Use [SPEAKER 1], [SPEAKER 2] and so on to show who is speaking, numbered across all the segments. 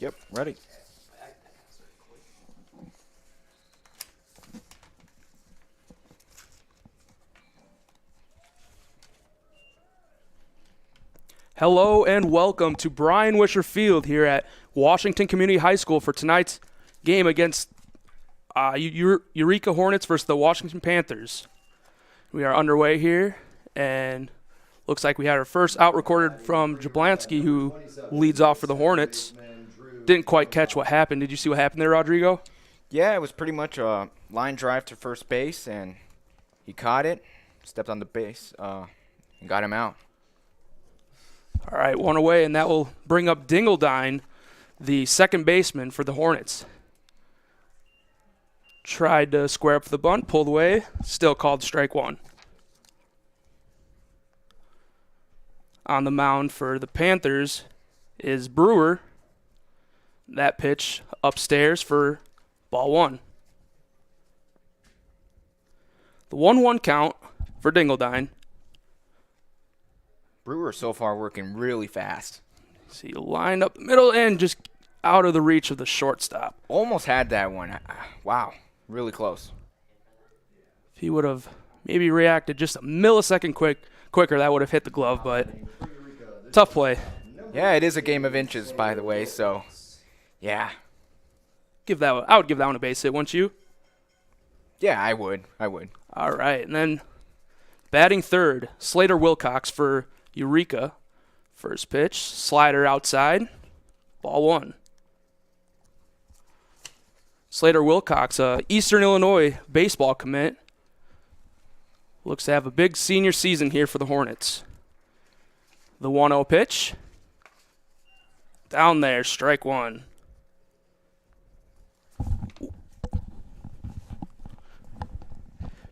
[SPEAKER 1] Yep, ready.
[SPEAKER 2] Hello and welcome to Brian Wisher Field here at Washington Community High School for tonight's game against Eureka Hornets versus the Washington Panthers. We are underway here, and looks like we had our first out recorded from Jablansky, who leads off for the Hornets. Didn't quite catch what happened. Did you see what happened there, Rodrigo?
[SPEAKER 1] Yeah, it was pretty much a line drive to first base, and he caught it, stepped on the base, and got him out.
[SPEAKER 2] All right, one away, and that will bring up Dingledine, the second baseman for the Hornets. Tried to square up for the bunt, pulled away, still called strike one. On the mound for the Panthers is Brewer. That pitch upstairs for ball one. The 1-1 count for Dingledine.
[SPEAKER 1] Brewer so far working really fast.
[SPEAKER 2] See, lined up the middle and just out of the reach of the shortstop.
[SPEAKER 1] Almost had that one. Wow, really close.
[SPEAKER 2] If he would have maybe reacted just a millisecond quicker, that would have hit the glove, but tough play.
[SPEAKER 1] Yeah, it is a game of inches, by the way, so yeah.
[SPEAKER 2] I would give that one a base hit, wouldn't you?
[SPEAKER 1] Yeah, I would.
[SPEAKER 2] All right, and then batting third, Slater Wilcox for Eureka. First pitch, slider outside, ball one. Slater Wilcox, Eastern Illinois baseball commit. Looks to have a big senior season here for the Hornets. The 1-0 pitch. Down there, strike one.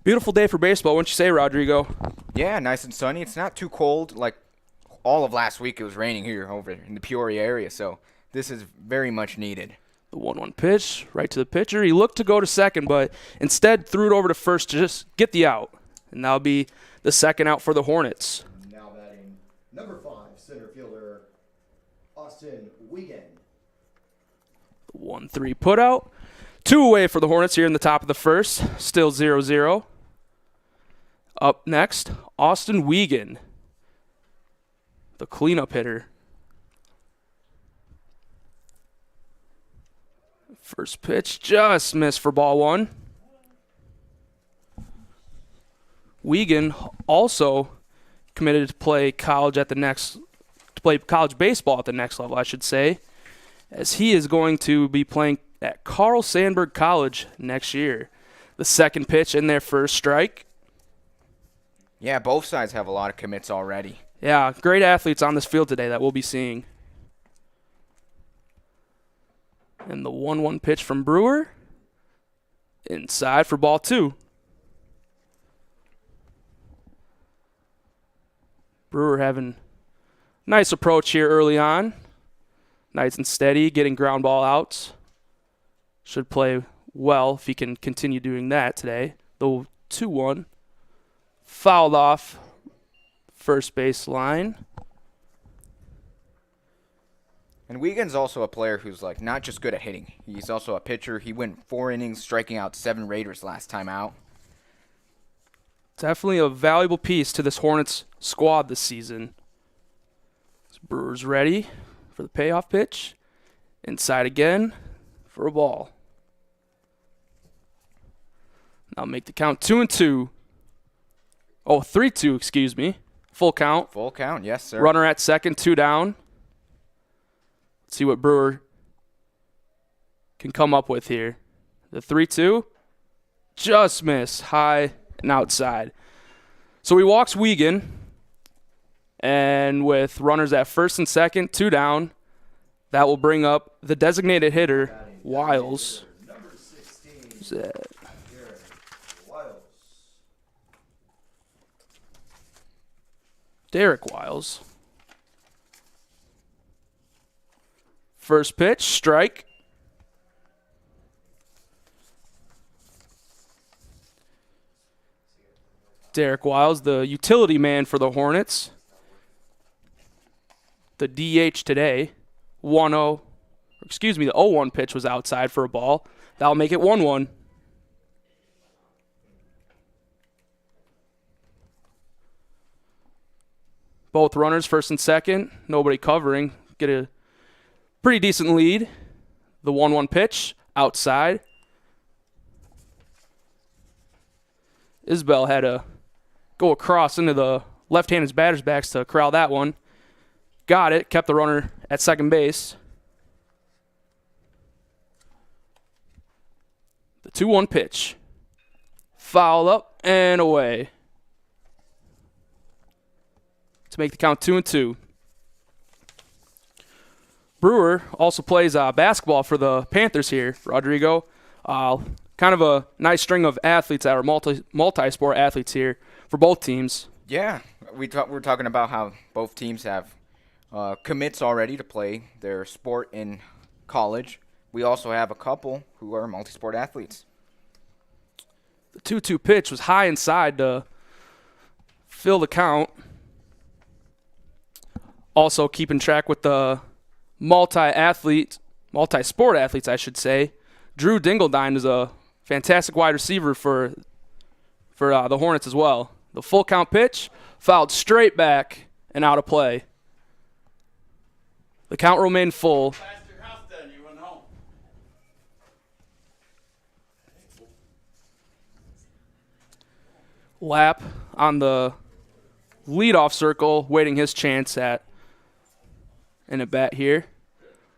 [SPEAKER 2] Beautiful day for baseball, wouldn't you say, Rodrigo?
[SPEAKER 1] Yeah, nice and sunny. It's not too cold. Like all of last week, it was raining here over in the Peoria area, so this is very much needed.
[SPEAKER 2] The 1-1 pitch, right to the pitcher. He looked to go to second, but instead threw it over to first to just get the out. And that'll be the second out for the Hornets.
[SPEAKER 3] Now batting number 5, center fielder Austin Wiegand.
[SPEAKER 2] The 1-3 put out. 2 away for the Hornets here in the top of the first. Still 0-0. Up next, Austin Wiegand, the cleanup hitter. First pitch just missed for ball one. Wiegand also committed to play college baseball at the next level, I should say, as he is going to be playing at Carl Sandburg College next year. The second pitch in their first strike.
[SPEAKER 1] Yeah, both sides have a lot of commits already.
[SPEAKER 2] Yeah, great athletes on this field today that we'll be seeing. And the 1-1 pitch from Brewer. Inside for ball two. Brewer having nice approach here early on. Nice and steady, getting ground ball outs. Should play well if he can continue doing that today. The 2-1. Fouled off first base line.
[SPEAKER 1] And Wiegand's also a player who's like not just good at hitting. He's also a pitcher. He went 4 innings, striking out 7 Raiders last time out.
[SPEAKER 2] Definitely a valuable piece to this Hornets squad this season. Brewer's ready for the payoff pitch. Inside again for a ball. Now make the count 2-2. Oh, 3-2, excuse me. Full count.
[SPEAKER 1] Full count, yes, sir.
[SPEAKER 2] Runner at second, 2 down. Let's see what Brewer can come up with here. The 3-2. Just missed. High and outside. So he walks Wiegand. And with runners at first and second, 2 down, that will bring up the designated hitter, Wiles.
[SPEAKER 3] Number 16,
[SPEAKER 2] Who's that? Derek Wiles. First pitch, strike. Derek Wiles, the utility man for the Hornets. The DH today, 1-0 Excuse me, the 0-1 pitch was outside for a ball. That'll make it 1-1. Both runners, first and second. Nobody covering. Get a pretty decent lead. The 1-1 pitch, outside. Isbell had to go across into the left-handed batter's backs to corral that one. Got it, kept the runner at second base. The 2-1 pitch. Foul up and away. To make the count 2-2. Brewer also plays basketball for the Panthers here, Rodrigo. Kind of a nice string of athletes that are multi-sport athletes here for both teams.
[SPEAKER 1] Yeah, we're talking about how both teams have commits already to play their sport in college. We also have a couple who are multi-sport athletes.
[SPEAKER 2] The 2-2 pitch was high inside to fill the count. Also keeping track with the multi-sport athletes, I should say. Drew Dingledine is a fantastic wide receiver for the Hornets as well. The full count pitch, fouled straight back and out of play. The count remained full. Lap on the leadoff circle, waiting his chance at an at-bat here.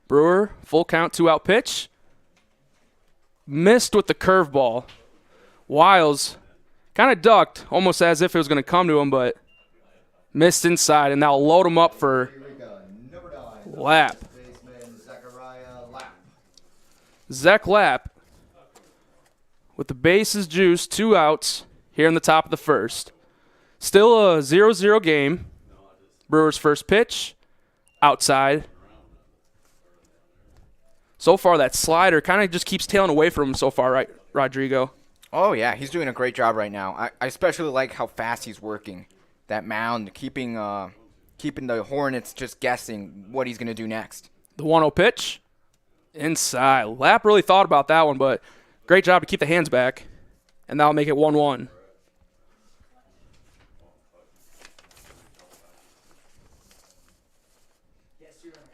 [SPEAKER 2] Brewer, full count, 2-out pitch. Missed with the curveball. Wiles kind of ducked, almost as if it was going to come to him, but missed inside, and that'll load him up for
[SPEAKER 3] Eureka, number 9,
[SPEAKER 2] Lap.
[SPEAKER 3] baseman Zachariah Lap.
[SPEAKER 2] Zach Lap with the bases juiced, 2 outs here in the top of the first. Still a 0-0 game. Brewers' first pitch, outside. So far, that slider kind of just keeps tailing away from him so far, right, Rodrigo?
[SPEAKER 1] Oh, yeah, he's doing a great job right now. I especially like how fast he's working that mound, keeping the Hornets just guessing what he's going to do next.
[SPEAKER 2] The 1-0 pitch, inside. Lap really thought about that one, but great job to keep the hands back, and that'll make it 1-1.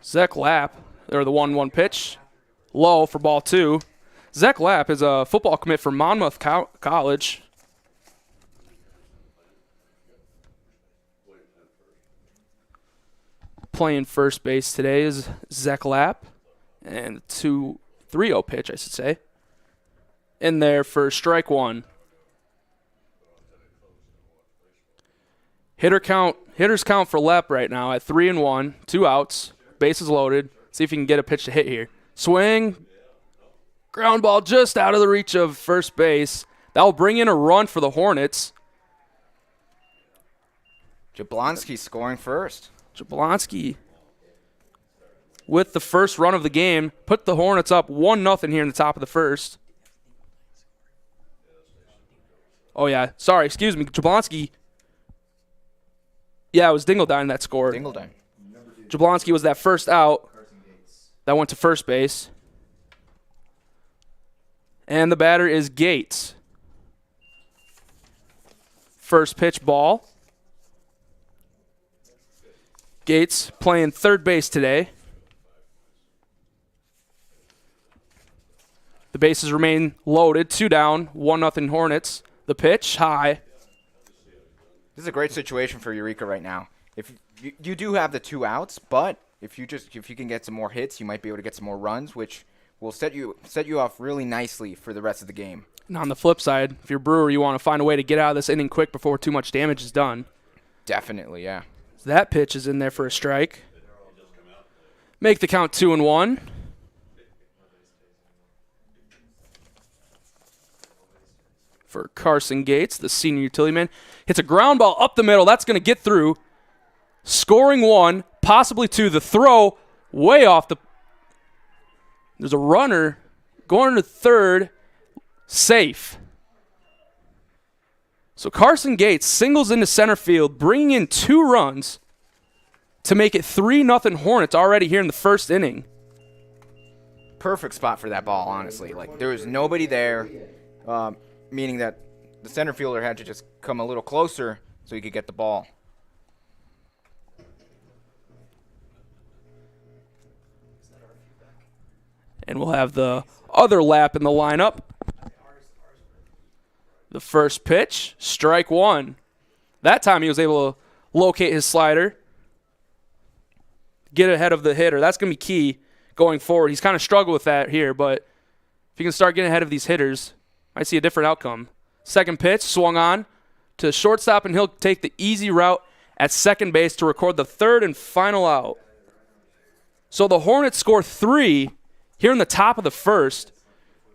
[SPEAKER 2] Zach Lap, or the 1-1 pitch, low for ball 2. Zach Lap is a football commit for Monmouth College. Playing first base today is Zach Lap, and 3-0 pitch, I should say. In there for strike 1. Hitters count for Lap right now at 3-1, 2 outs. Bases loaded. See if he can get a pitch to hit here. Swing. Ground ball just out of the reach of first base. That will bring in a run for the Hornets.
[SPEAKER 1] Jablonski scoring first.
[SPEAKER 2] Jablonski with the first run of the game. Put the Hornets up 1-0 here in the top of the first. Oh, yeah. Sorry, excuse me. Jablonski. Yeah, it was Dingledine that scored.
[SPEAKER 1] Dingledine.
[SPEAKER 2] Jablonski was that first out that went to first base. And the batter is Gates. First pitch ball. Gates playing third base today. The bases remain loaded. 2 down, 1-0 Hornets. The pitch, high.
[SPEAKER 1] This is a great situation for Eureka right now. If you do have the 2 outs, but if you can get some more hits, you might be able to get some more runs, which will set you off really nicely for the rest of the game.
[SPEAKER 2] And on the flip side, if you're Brewer, you want to find a way to get out of this inning quick before too much damage is done.
[SPEAKER 1] Definitely, yeah.
[SPEAKER 2] So that pitch is in there for a strike. Make the count 2-1. For Carson Gates, the senior utility man. Hits a ground ball up the middle. That's going to get through. Scoring 1, possibly 2. The throw way off the... There's a runner going to third. Safe. So Carson Gates singles into center field, bringing in 2 runs to make it 3-0 Hornets already here in the first inning.
[SPEAKER 1] perfect spot for that ball, honestly. Like, there was nobody there, meaning that the center fielder had to just come a little closer so he could get the ball.
[SPEAKER 2] And we'll have the other lap in the lineup. The first pitch, strike one. That time he was able to locate his slider, get ahead of the hitter. That's going to be key going forward. He's kind of struggled with that here, but if he can start getting ahead of these hitters, might see a different outcome. Second pitch, swung on to shortstop, and he'll take the easy route at second base to record the third and final out. So the Hornets score 3 here in the top of the first.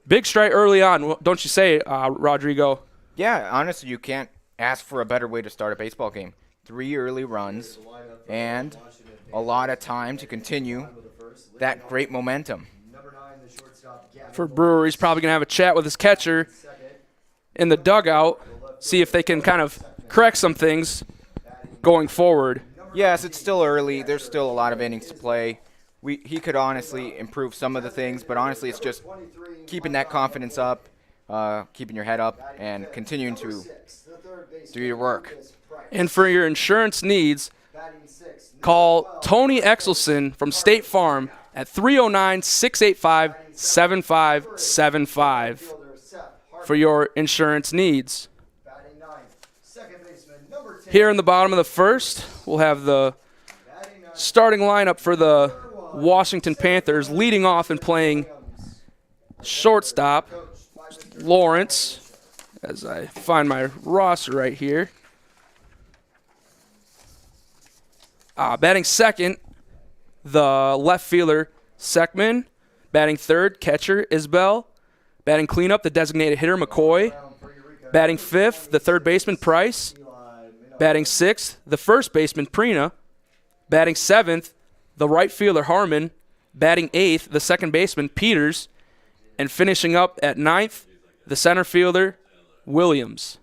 [SPEAKER 2] Big strike early on, don't you say, Rodrigo?
[SPEAKER 1] Yeah, honestly, you can't ask for a better way to start a baseball game. 3 early runs and a lot of time to continue that great momentum.
[SPEAKER 2] For Brewer, he's probably going to have a chat with his catcher in the dugout, see if they can kind of correct some things going forward.
[SPEAKER 1] Yes, it's still early. There's still a lot of innings to play. He could honestly improve some of the things, but honestly it's just keeping that confidence up, keeping your head up, and continuing to do your work.
[SPEAKER 2] And for your insurance needs, call Tony Exelson from State Farm at 309-685-7575 for your insurance needs. Here in the bottom of the first, we'll have the starting lineup for the Washington Panthers. Leading off and playing shortstop, Lawrence, as I find my roster right here. Batting second, the left fielder, Sekman. Batting third, catcher, Isbell. Batting cleanup, the designated hitter, McCoy. Batting fifth, the third baseman, Price. Batting sixth, the first baseman, Prina. Batting seventh, the right fielder, Harmon. Batting eighth, the second baseman, Peters. And finishing up at ninth, the center fielder, Williams.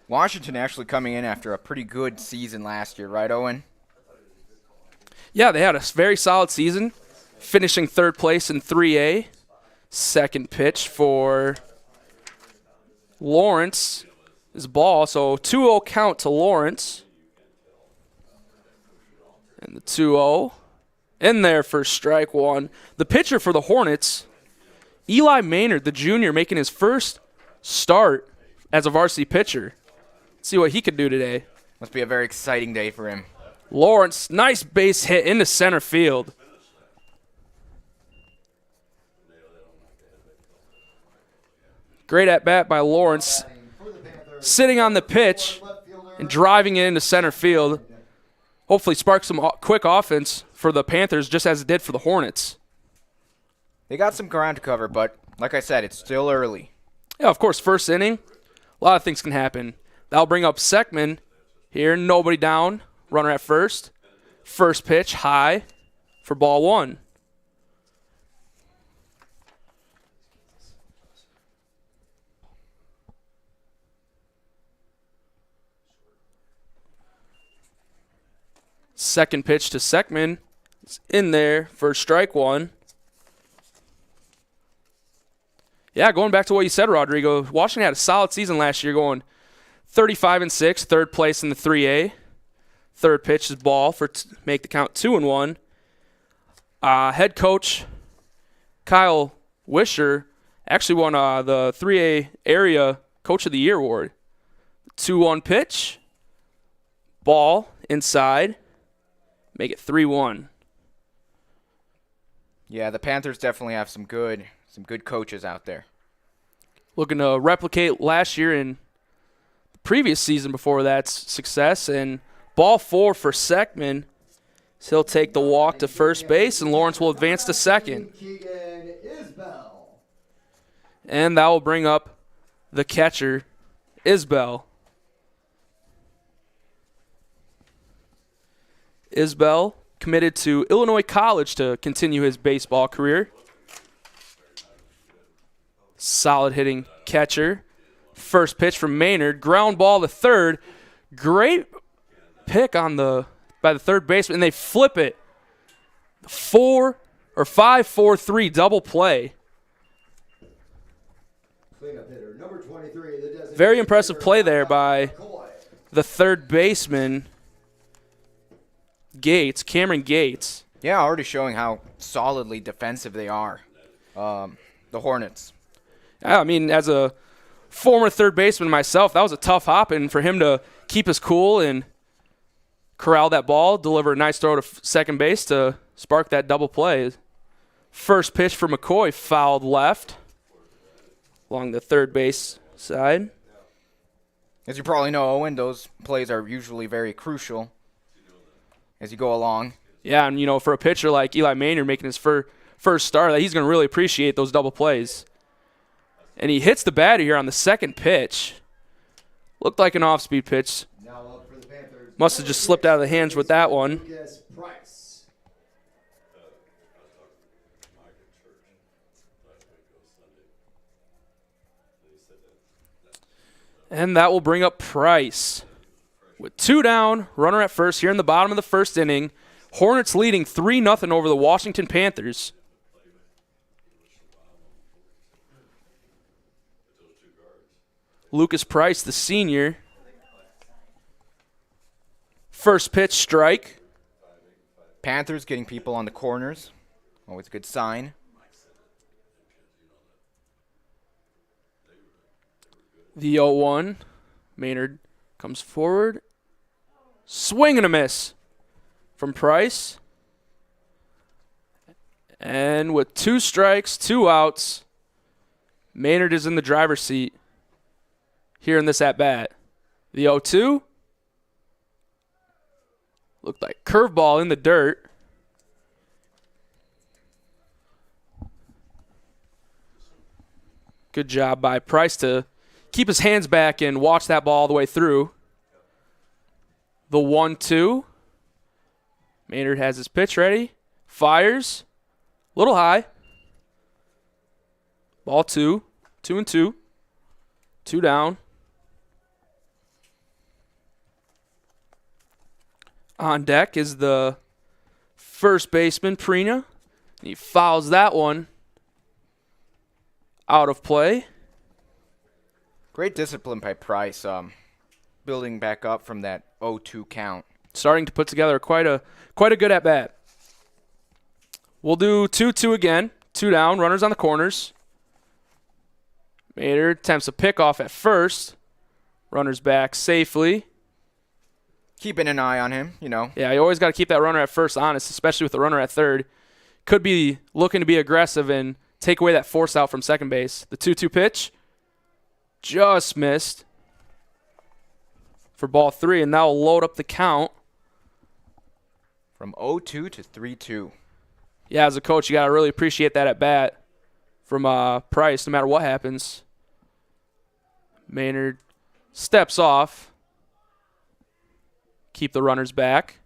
[SPEAKER 1] Washington actually coming in after a pretty good season last year, right, Owen?
[SPEAKER 2] Yeah, they had a very solid season, finishing third place in 3A. Second pitch for Lawrence is ball, so 2-0 count to Lawrence. And the 2-0 in there for strike one. The pitcher for the Hornets, Eli Maynard, the junior, making his first start as a varsity pitcher. Let's see what he can do today.
[SPEAKER 1] Must be a very exciting day for him.
[SPEAKER 2] Lawrence, nice base hit into center field. Great at bat by Lawrence, sitting on the pitch and driving it into center field. Hopefully spark some quick offense for the Panthers, just as it did for the Hornets.
[SPEAKER 1] They got some ground to cover, but like I said, it's still early.
[SPEAKER 2] Yeah, of course, first inning, a lot of things can happen. That'll bring up Sekman here, nobody down, runner at first. First pitch, high for ball one. Second pitch to Sekman. It's in there for strike one. Yeah, going back to what you said, Rodrigo, Washington had a solid season last year, going 35-6, third place in the 3A. Third pitch is ball for make the count 2-1. Head coach Kyle Wisher actually won the 3A area Coach of the Year award. 2-1 pitch, ball inside, make it 3-1.
[SPEAKER 1] Yeah, the Panthers definitely have some good coaches out there.
[SPEAKER 2] Looking to replicate last year and the previous season before that's success. And ball four for Sekman. So he'll take the walk to first base, and Lawrence will advance to second. And that will bring up the catcher, Isbell. Isbell committed to Illinois College to continue his baseball career. Solid hitting catcher. First pitch from Maynard. Ground ball to third. Great pick by the third baseman, and they flip it 5-4-3 double play.
[SPEAKER 3] Cleanup hitter, number 23, the designated
[SPEAKER 2] Very impressive
[SPEAKER 3] hitter,
[SPEAKER 2] play there by
[SPEAKER 3] McCoy.
[SPEAKER 2] the third baseman, Cameron Gates.
[SPEAKER 1] Yeah, already showing how solidly defensive they are. The Hornets.
[SPEAKER 2] I mean, as a former third baseman myself, that was a tough hop, and for him to keep his cool and corral that ball, deliver a nice throw to second base to spark that double play. First pitch for McCoy, fouled left along the third base side.
[SPEAKER 1] As you probably know, Owen, those plays are usually very crucial as you go along.
[SPEAKER 2] Yeah, and, for a pitcher like Eli Maynard making his first start, he's going to really appreciate those double plays. And he hits the batter here on the second pitch. Looked like an off-speed pitch.
[SPEAKER 3] Now up for the Panthers.
[SPEAKER 2] Must have just slipped out of the hands with that one.
[SPEAKER 3] Lucas Price.
[SPEAKER 2] And that will bring up Price. With 2 down, runner at first here in the bottom of the first inning. Hornets leading 3-0 over the Washington Panthers. Lucas Price, the senior. First pitch, strike.
[SPEAKER 1] Panthers getting people on the corners. Always a good sign.
[SPEAKER 2] The 0-1. Maynard comes forward. Swing and a miss from Price. And with 2 strikes, 2 outs, Maynard is in the driver's seat here in this at-bat. The 0-2. Looked like curveball in the dirt. Good job by Price to keep his hands back and watch that ball all the way through. The 1-2. Maynard has his pitch ready. Fires. A little high. Ball 2. 2-2. 2 down. On deck is the first baseman, Prina. He fouls that one out of play.
[SPEAKER 1] Great discipline by Price, building back up from that 0-2 count.
[SPEAKER 2] Starting to put together quite a good at bat. We'll do 2-2 again. 2 down, runners on the corners. Maynard attempts a pickoff at first. Runners back safely.
[SPEAKER 1] Keeping an eye on him,
[SPEAKER 2] Yeah, you always got to keep that runner at first honest, especially with the runner at third. Could be looking to be aggressive and take away that force out from second base. The 2-2 pitch just missed for ball 3, and that will load up the count.
[SPEAKER 1] From 0-2 to 3-2.
[SPEAKER 2] Yeah, as a coach, you got to really appreciate that at bat from Price, no matter what happens. Maynard steps off. Keep the runners back.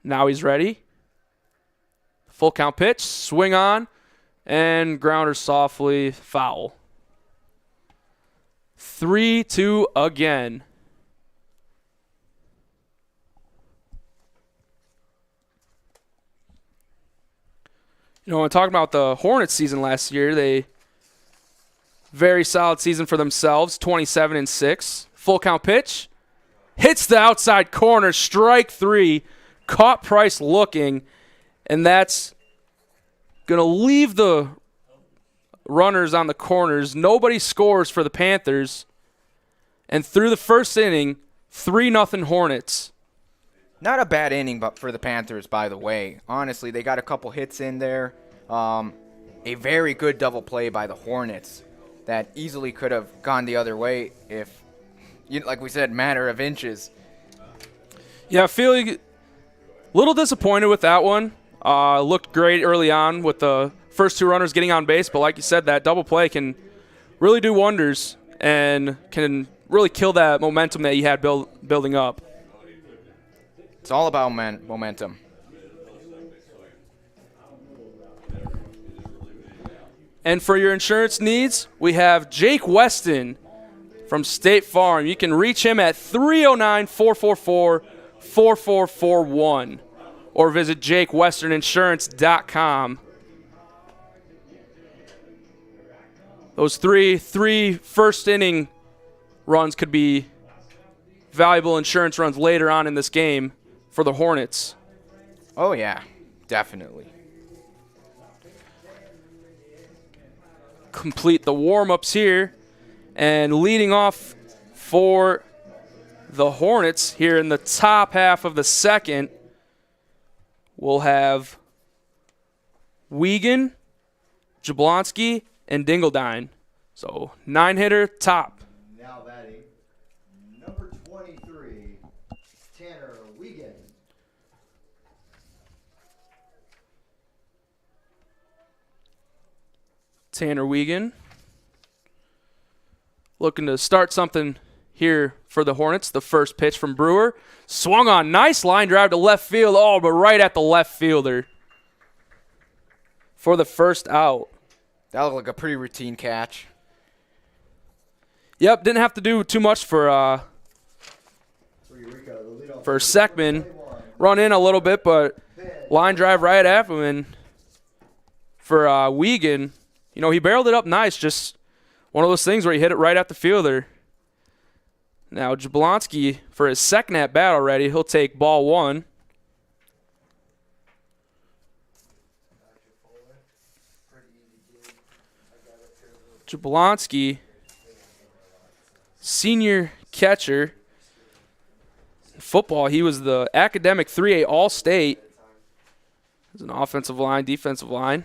[SPEAKER 2] Now he's ready. Full count pitch, swing on, and grounder softly, foul. 3-2 again. When talking about the Hornets season last year, very solid season for themselves, 27-6. Full count pitch. Hits the outside corner, strike 3. Caught Price looking, and that's going to leave the runners on the corners. Nobody scores for the Panthers. And through the first inning, 3-0 Hornets.
[SPEAKER 1] Not a bad inning but for the Panthers, by the way. Honestly, they got a couple hits in there. A very good double play by the Hornets that easily could have gone the other way if, like we said, matter of inches.
[SPEAKER 2] Yeah, feeling a little disappointed with that one. Looked great early on with the first 2 runners getting on base, but like you said, that double play can really do wonders and can really kill that momentum that you had building up.
[SPEAKER 1] It's all about momentum.
[SPEAKER 2] And for your insurance needs, we have Jake Weston from State Farm. You can reach him at 309-444-4649. 4441 or visit jakewesterninsurance.com. Those three first inning runs could be valuable insurance runs later on in this game for the Hornets.
[SPEAKER 1] Oh, yeah, definitely.
[SPEAKER 2] Complete the warm-ups here, and leading off for the Hornets here in the top half of the second, we'll have Wiegand, Jablonski, and Dingledine. So 9-hitter top.
[SPEAKER 3] Now batting, number 23, Tanner Wiegand.
[SPEAKER 2] Tanner Wiegand looking to start something here for the Hornets. The first pitch from Brewer. Swung on. Nice line drive to left field. Oh, but right at the left fielder for the first out.
[SPEAKER 1] That looked like a pretty routine catch.
[SPEAKER 2] Yep, didn't have to do too much for
[SPEAKER 3] Eureka, the leadoff
[SPEAKER 2] for
[SPEAKER 3] hitter,
[SPEAKER 2] Sekman.
[SPEAKER 3] 21.
[SPEAKER 2] Run in a little bit, but line drive right at him. And for Wiegand, you know, he barreled it up nice. Just one of those things where he hit it right at the fielder. Now Jablonski, for his second at bat already, he'll take ball one. Jablonski, senior catcher. In football, he was the academic 3A All-State. As an offensive line, defensive line.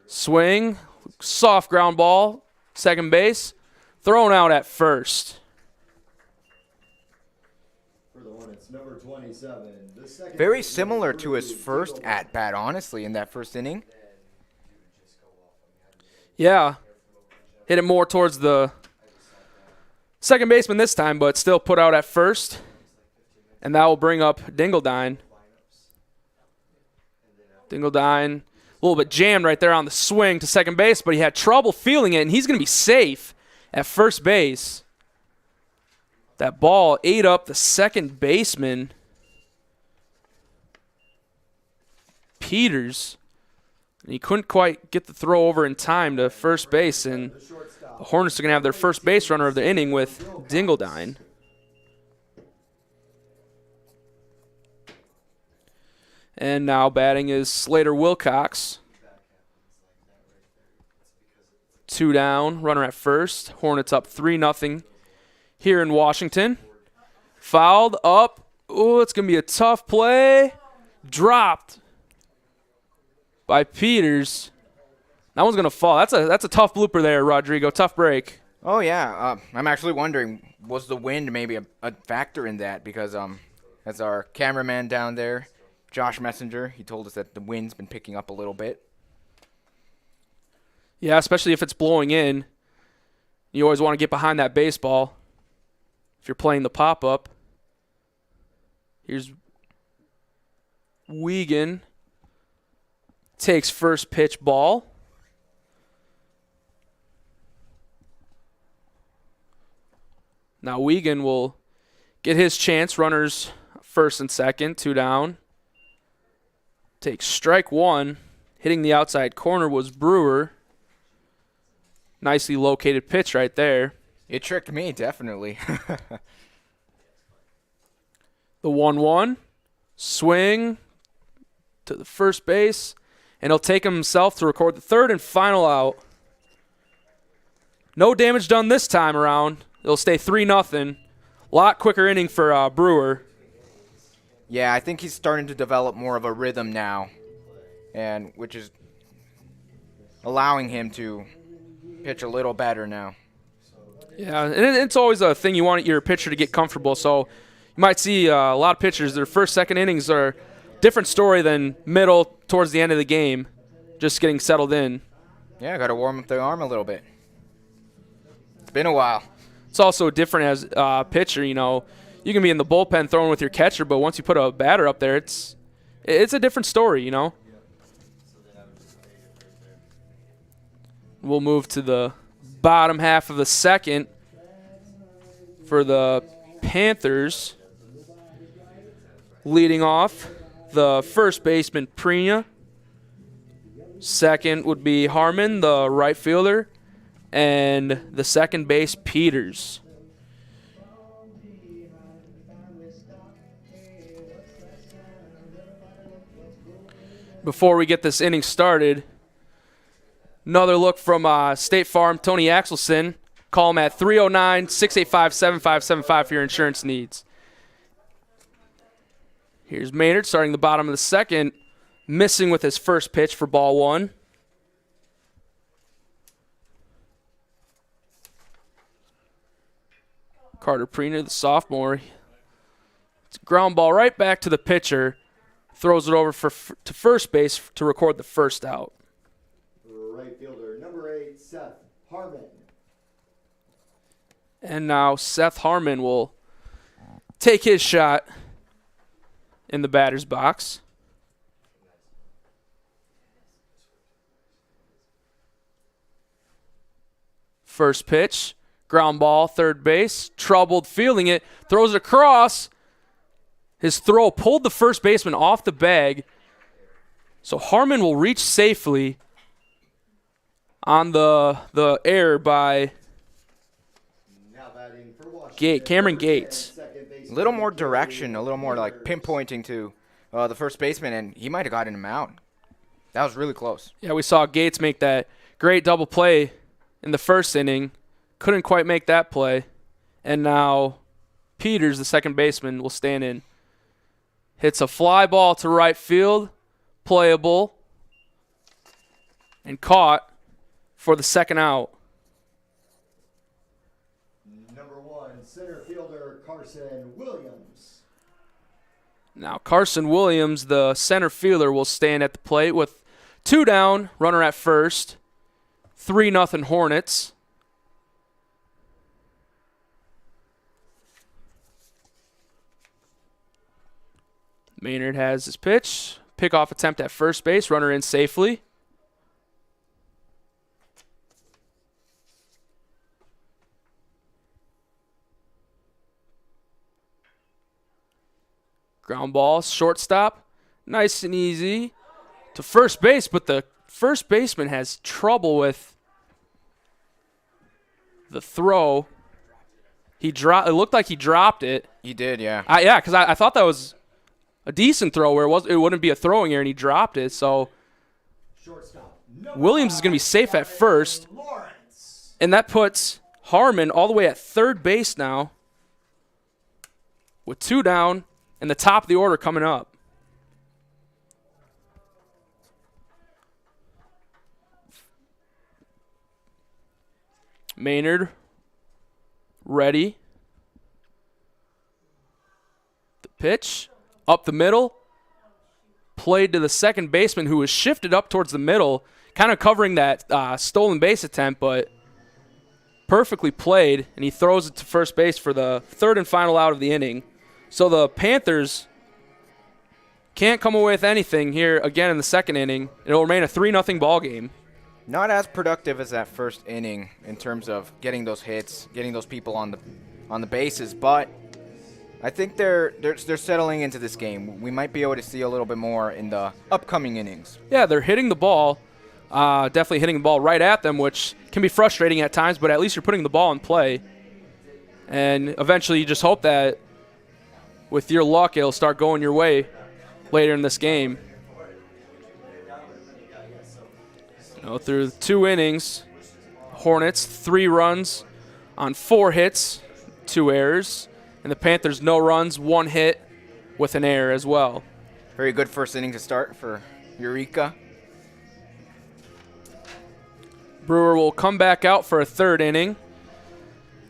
[SPEAKER 2] Swing, soft ground ball, second base, thrown out at first.
[SPEAKER 3] For the Hornets, number 27. The second
[SPEAKER 1] Very
[SPEAKER 3] baseman,
[SPEAKER 1] similar to his
[SPEAKER 3] Drew
[SPEAKER 1] first
[SPEAKER 3] Dingledine.
[SPEAKER 1] at-bat, honestly, in that first inning.
[SPEAKER 2] Yeah, hit it more towards the second baseman this time, but still put out at first. And that will bring up Dingledine. Dingledine, a little bit jammed right there on the swing to second base, but he had trouble feeling it, and he's going to be safe at first base. That ball ate up the second baseman, Peters. And he couldn't quite get the throw over in time to first base, and the Hornets are going to have their first base runner of the inning with Dingledine. And now batting is Slater Wilcox. 2 down, runner at first. Hornets up 3-0 here in Washington. Fouled up. Oh, it's going to be a tough play. Dropped by Peters. That one's going to fall. That's a tough blooper there, Rodrigo. Tough break.
[SPEAKER 1] Oh, yeah. I'm actually wondering, was the wind maybe a factor in that? Because as our cameraman down there, Josh Messenger, he told us that the wind's been picking up a little bit.
[SPEAKER 2] Yeah, especially if it's blowing in. You always want to get behind that baseball if you're playing the pop-up. Here's Wiegand. Takes first pitch ball. Now Wiegand will get his chance. Runners first and second, 2 down. Takes strike one. Hitting the outside corner was Brewer. Nicely located pitch right there.
[SPEAKER 1] It tricked me, definitely.
[SPEAKER 2] The 1-1. Swing to the first base. And he'll take himself to record the third and final out. No damage done this time around. It'll stay 3-0. A lot quicker inning for Brewer.
[SPEAKER 1] Yeah, I think he's starting to develop more of a rhythm now, and which is allowing him to pitch a little better now.
[SPEAKER 2] Yeah, and it's always a thing you want your pitcher to get comfortable. So you might see a lot of pitchers, their first, second innings are different story than middle towards the end of the game, just getting settled in.
[SPEAKER 1] Yeah, got to warm up the arm a little bit. It's been a while.
[SPEAKER 2] It's also different as a pitcher, you know. You can be in the bullpen throwing with your catcher, but once you put a batter up there, it's a different story, you know. We'll move to the bottom half of the second for the Panthers. Leading off, the first baseman, Prina. Second would be Harmon, the right fielder. And the second base, Peters. Before we get this inning started, another look from State Farm, Tony Axelson. Call him at 309-685-7575 for your insurance needs. Here's Maynard starting the bottom of the second, missing with his first pitch for ball one. Carter Prina, the sophomore. It's a ground ball right back to the pitcher. Throws it over to first base to record the first out.
[SPEAKER 3] Right fielder, number 8, Seth Harmon.
[SPEAKER 2] And now Seth Harmon will take his shot in the batter's box. First pitch, ground ball, third base, troubled fielding it, throws it across. His throw pulled the first baseman off the bag. So Harmon will reach safely on the error by Cameron Gates.
[SPEAKER 1] A little more direction, a little more like pinpointing to the first baseman, and he might have gotten him out. That was really close.
[SPEAKER 2] Yeah, we saw Gates make that great double play in the first inning. Couldn't quite make that play. And now Peters, the second baseman, will stand in. Hits a fly ball to right field, playable, and caught for the second out.
[SPEAKER 3] Number 1, center fielder Carson Williams.
[SPEAKER 2] Now Carson Williams, the center fielder, will stand at the plate with 2 down, runner at first, 3-0 Hornets. Maynard has his pitch. Pickoff attempt at first base. Runner in safely. Ground ball, shortstop. Nice and easy to first base, but the first baseman has trouble with the throw. It looked like he dropped it.
[SPEAKER 1] He did, yeah.
[SPEAKER 2] Yeah, because I thought that was a decent throw where it wouldn't be a throwing error, and he dropped it. So Williams is going to be safe at first, and that puts Harmon all the way at third base now with 2 down and the top of the order coming up. Maynard ready. The pitch. Up the middle, played to the second baseman who was shifted up towards the middle, kind of covering that stolen base attempt, but perfectly played, and he throws it to first base for the third and final out of the inning. So the Panthers can't come away with anything here again in the second inning. It'll remain a 3-0 ball game.
[SPEAKER 1] Not as productive as that first inning in terms of getting those hits, getting those people on the bases, but I think they're settling into this game. We might be able to see a little bit more in the upcoming innings.
[SPEAKER 2] Yeah, they're hitting the ball, definitely hitting the ball right at them, which can be frustrating at times, but at least you're putting the ball in play. And eventually you just hope that with your luck it'll start going your way later in this game. Through 2 innings, Hornets 3 runs on 4 hits, 2 errors. And the Panthers, no runs, 1 hit with an error as well.
[SPEAKER 1] Very good first inning to start for Eureka.
[SPEAKER 2] Brewer will come back out for a third inning.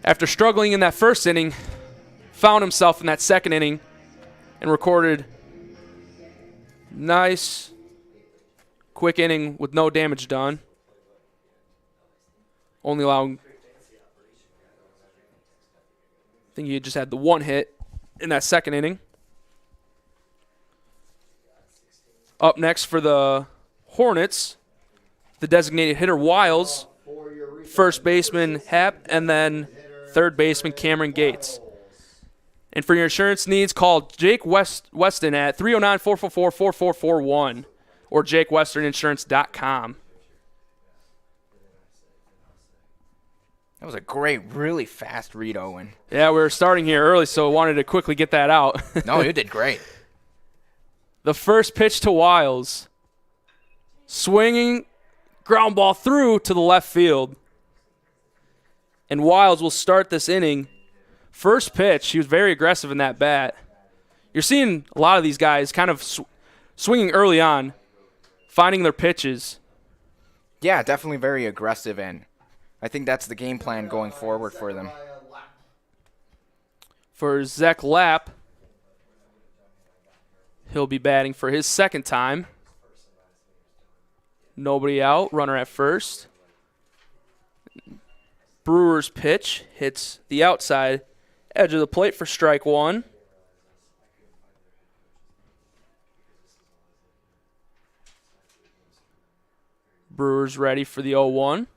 [SPEAKER 2] After struggling in that first inning, found himself in that second inning and recorded nice, quick inning with no damage done. Only allowing, I think he just had the 1 hit in that second inning. Up next for the Hornets, the designated hitter Wiles, first baseman Hap, and then third baseman Cameron Gates. And for your insurance needs, call Jake Weston at 309-444-4441 or JakeWesternInsurance.com.
[SPEAKER 1] That was a great, really fast read, Owen.
[SPEAKER 2] Yeah, we were starting here early, so I wanted to quickly get that out.
[SPEAKER 1] No, you did great.
[SPEAKER 2] The first pitch to Wiles. Swinging, ground ball through to the left field. And Wiles will start this inning. First pitch, he was very aggressive in that bat. You're seeing a lot of these guys kind of swinging early on, finding their pitches.
[SPEAKER 1] Yeah, definitely very aggressive, and I think that's the game plan going forward for them.
[SPEAKER 2] For Zach Lapp, he'll be batting for his second time. Nobody out, runner at first. Brewer's pitch hits the outside edge of the plate for strike one. Brewer's ready for the 0-1.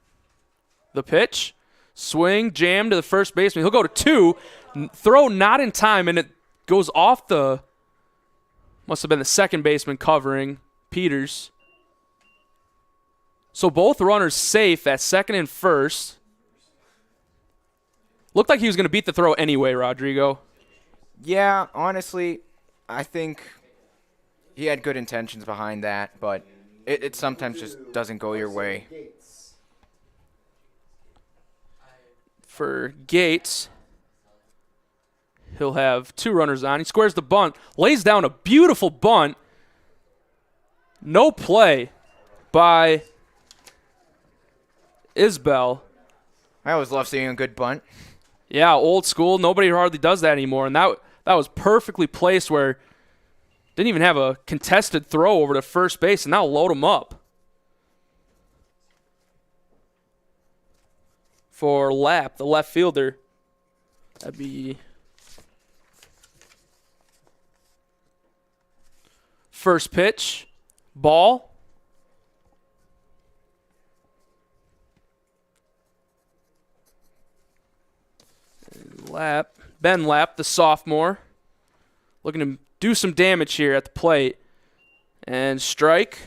[SPEAKER 2] The pitch. Swing, jam to the first baseman. He'll go to two. Throw not in time, and it goes off the, must have been the second baseman covering, Peters. So both runners safe at second and first. Looked like he was going to beat the throw anyway, Rodrigo.
[SPEAKER 1] Yeah, honestly, I think he had good intentions behind that, but it sometimes just doesn't go your way.
[SPEAKER 2] For Gates, he'll have two runners on. He squares the bunt, lays down a beautiful bunt. No play by Isbell.
[SPEAKER 1] I always love seeing a good bunt.
[SPEAKER 2] Yeah, old school. Nobody hardly does that anymore. And that was perfectly placed where didn't even have a contested throw over to first base, and now load him up. For Lapp, the left fielder, that'd be first pitch, ball. Ben Lapp, the sophomore, looking to do some damage here at the plate. And strike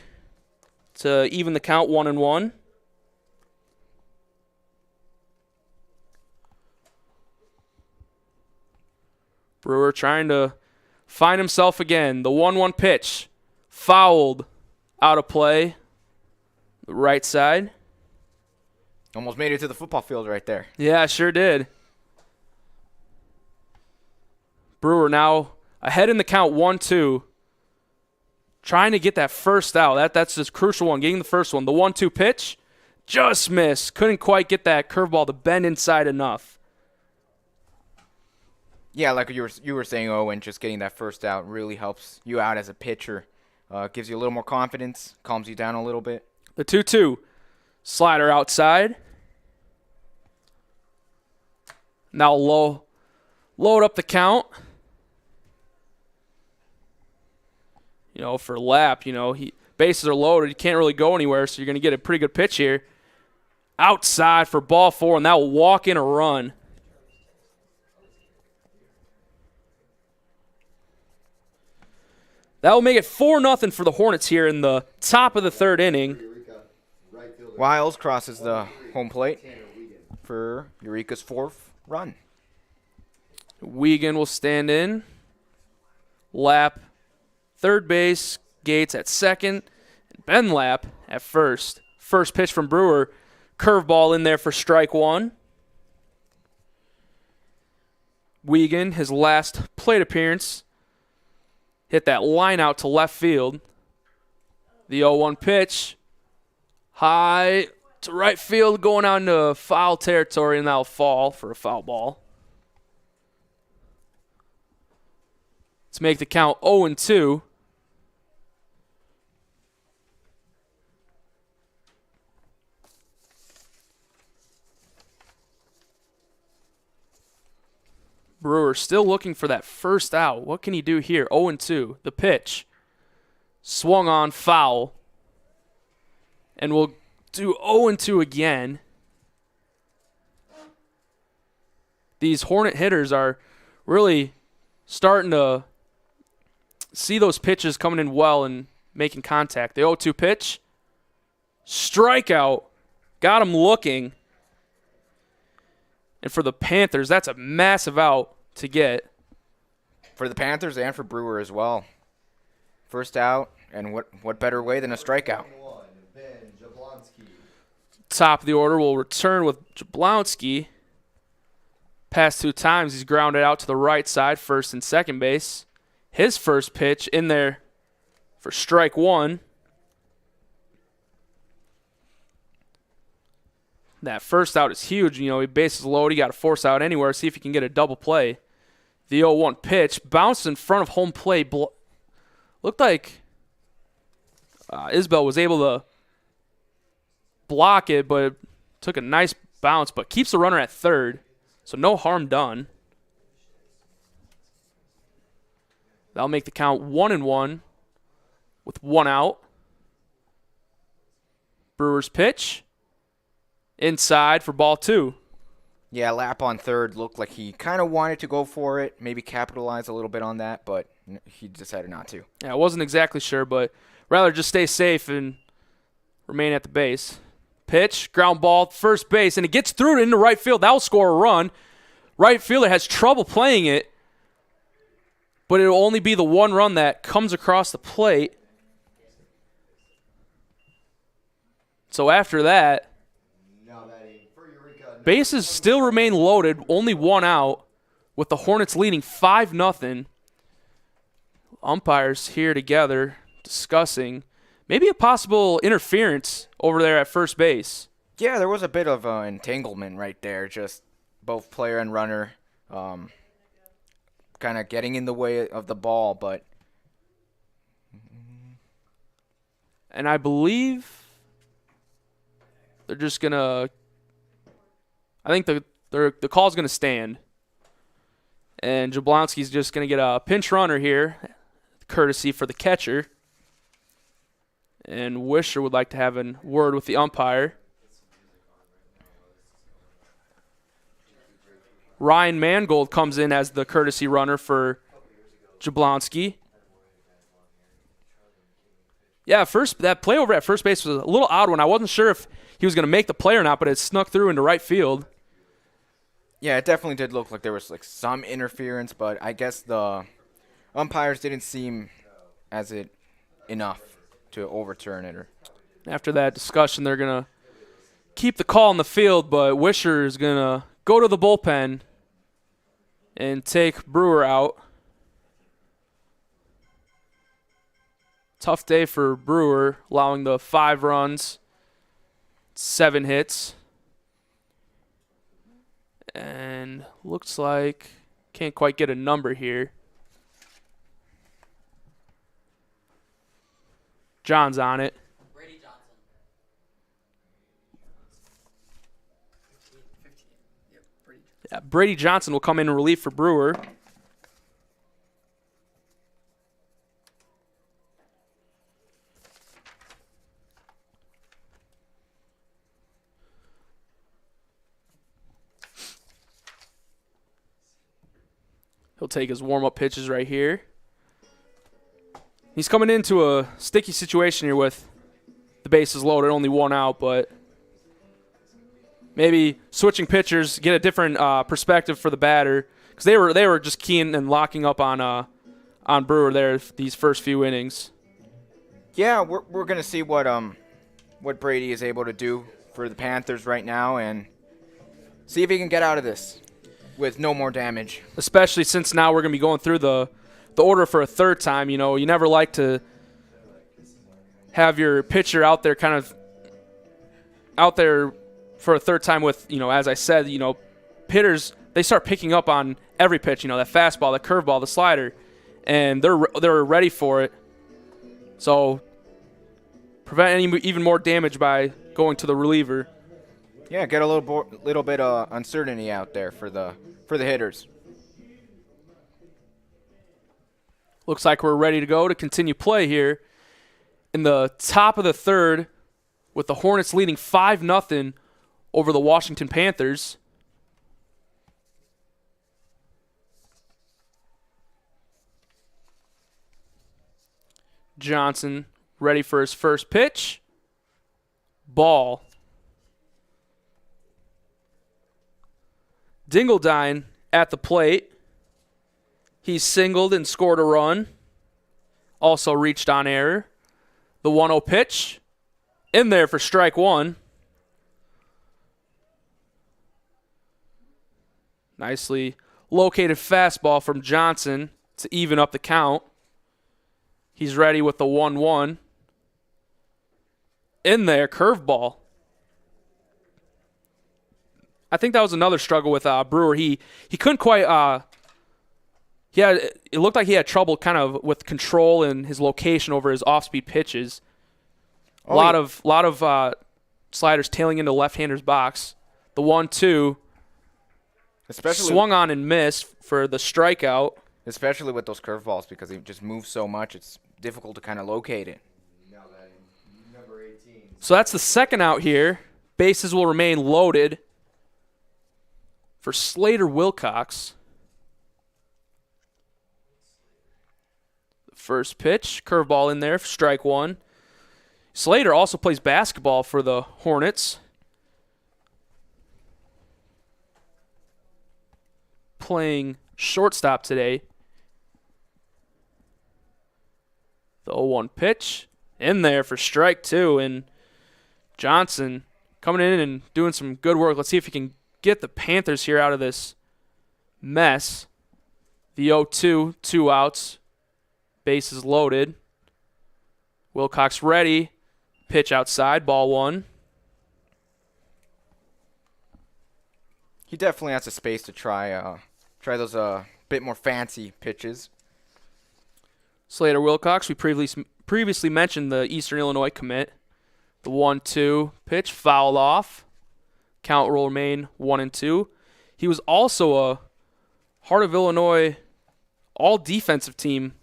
[SPEAKER 2] to even the count 1-1. Brewer trying to find himself again. The 1-1 pitch, fouled out of play. The right side.
[SPEAKER 1] Almost made it to the football field right there.
[SPEAKER 2] Yeah, sure did. Brewer now ahead in the count 1-2. Trying to get that first out. That's this crucial one, getting the first one. The 1-2 pitch, just missed. Couldn't quite get that curveball to bend inside enough.
[SPEAKER 1] Yeah, like you were saying, Owen, just getting that first out really helps you out as a pitcher. Gives you a little more confidence, calms you down a little bit.
[SPEAKER 2] The 2-2. Slider outside. Now load up the count. For Lapp, bases are loaded. He can't really go anywhere, so you're going to get a pretty good pitch here. Outside for ball 4, and that will walk in a run. That will make it 4-0 for the Hornets here in the top of the third inning.
[SPEAKER 1] Wiles crosses the home plate for Eureka's fourth run.
[SPEAKER 2] Wiegand will stand in. Lapp, third base. Gates at second. Ben Lapp at first. First pitch from Brewer. Curveball in there for strike one. Wiegand, his last plate appearance, hit that line out to left field. The 0-1 pitch. High to right field, going out into foul territory, and that'll fall for a foul ball. Let's make the count 0-2. Brewer still looking for that first out. What can he do here? 0-2. The pitch. Swung on, foul. And we'll do 0-2 again. These Hornet hitters are really starting to see those pitches coming in well and making contact. The 0-2 pitch. Strikeout. Got him looking. And for the Panthers, that's a massive out to get.
[SPEAKER 1] For the Panthers and for Brewer as well. First out, and what better way than a strikeout?
[SPEAKER 3] Ben Jablonski.
[SPEAKER 2] Top of the order will return with Jablonski. Past 2 times, he's grounded out to the right side, first and second base. His first pitch in there for strike 1. That first out is huge. You know, he bases loaded. He got to force out anywhere. See if he can get a double play. The 0-1 pitch bounced in front of home plate. Looked like Isbell was able to block it, but it took a nice bounce, but keeps the runner at third. So no harm done. That'll make the count 1-1 with 1 out. Brewers pitch. Inside for ball 2.
[SPEAKER 1] Yeah, Lap on third looked like he kind of wanted to go for it, maybe capitalize a little bit on that, but he decided not to.
[SPEAKER 2] Yeah, I wasn't exactly sure, but rather just stay safe and remain at the base. Pitch, ground ball, first base, and it gets through it into right field. That will score a run. Right fielder has trouble playing it, but it'll only be the 1 run that comes across the plate. So after that,
[SPEAKER 3] Now batting for Eureka.
[SPEAKER 2] bases still remain loaded, only 1 out, with the Hornets leading 5-0. Umpires here together discussing maybe a possible interference over there at first base.
[SPEAKER 1] Yeah, there was a bit of entanglement right there, just both player and runner kind of getting in the way of the ball, but
[SPEAKER 2] And I believe they're just going to – I think the call's going to stand. And Jablonski's just going to get a pinch runner here, courtesy for the catcher. And Wisher would like to have a word with the umpire. Ryan Mangold comes in as the courtesy runner for Jablonski. Yeah, that play over at first base was a little odd one. I wasn't sure if he was going to make the play or not, but it snuck through into right field.
[SPEAKER 1] yeah, it definitely did look like there was like some interference, but I guess the umpires didn't seem as enough to overturn it.
[SPEAKER 2] After that discussion, they're going to keep the call in the field, but Wisher is going to go to the bullpen and take Brewer out. Tough day for Brewer, allowing the 5 runs, 7 hits. And looks like can't quite get a number here. John's on it.
[SPEAKER 4] Brady Johnson. 15. Yep, Brady.
[SPEAKER 2] Yeah, Brady Johnson will come in relief for Brewer. He'll take his warm-up pitches right here. He's coming into a sticky situation here with the bases loaded, only 1 out, but maybe switching pitchers, get a different perspective for the batter, because they were just keen and locking up on Brewer there these first few innings.
[SPEAKER 1] Yeah, we're gonna see what Brady is able to do for the Panthers right now, and see if he can get out of this with no more damage.
[SPEAKER 2] Especially since now we're going to be going through the order for a third time. You know, you never like to have your pitcher out there for a third time with, you know, as I said, you know, hitters, they start picking up on every pitch, you know, that fastball, the curveball, the slider, and they're ready for it. So prevent even more damage by going to the reliever.
[SPEAKER 1] Yeah, get a little bit of uncertainty out there for the hitters.
[SPEAKER 2] Looks like we're ready to go to continue play here in the top of the third with the Hornets leading 5-0 over the Washington Panthers. Johnson ready for his first pitch. Ball. Dingledine at the plate. He singled and scored a run. Also reached on error. The 1-0 pitch. In there for strike one. Nicely located fastball from Johnson to even up the count. He's ready with the 1-1. In there, curveball. I think that was another struggle with Brewer. He couldn't quite. It looked like he had trouble kind of with control and his location over his off-speed pitches. A lot of sliders tailing into left-hander's box. The 1-2.
[SPEAKER 1] Especially
[SPEAKER 2] swung on and missed for the strikeout.
[SPEAKER 1] Especially with those curveballs because they just move so much, it's difficult to kind of locate it.
[SPEAKER 3] Now batting number 18.
[SPEAKER 2] So that's the second out here. Bases will remain loaded for Slater Wilcox. The first pitch, curveball in there for strike one. Slater also plays basketball for the Hornets. Playing shortstop today. The 0-1 pitch in there for strike two, and Johnson coming in and doing some good work. Let's see if he can get the Panthers here out of this mess. The 0-2, 2 outs, bases loaded. Wilcox ready, pitch outside, ball one.
[SPEAKER 1] He definitely has the space to try those bit more fancy pitches.
[SPEAKER 2] Slater Wilcox, we previously mentioned the Eastern Illinois commit. The 1-2 pitch fouled off. Count will remain 1-2. He was also a Heart of Illinois all-defensive team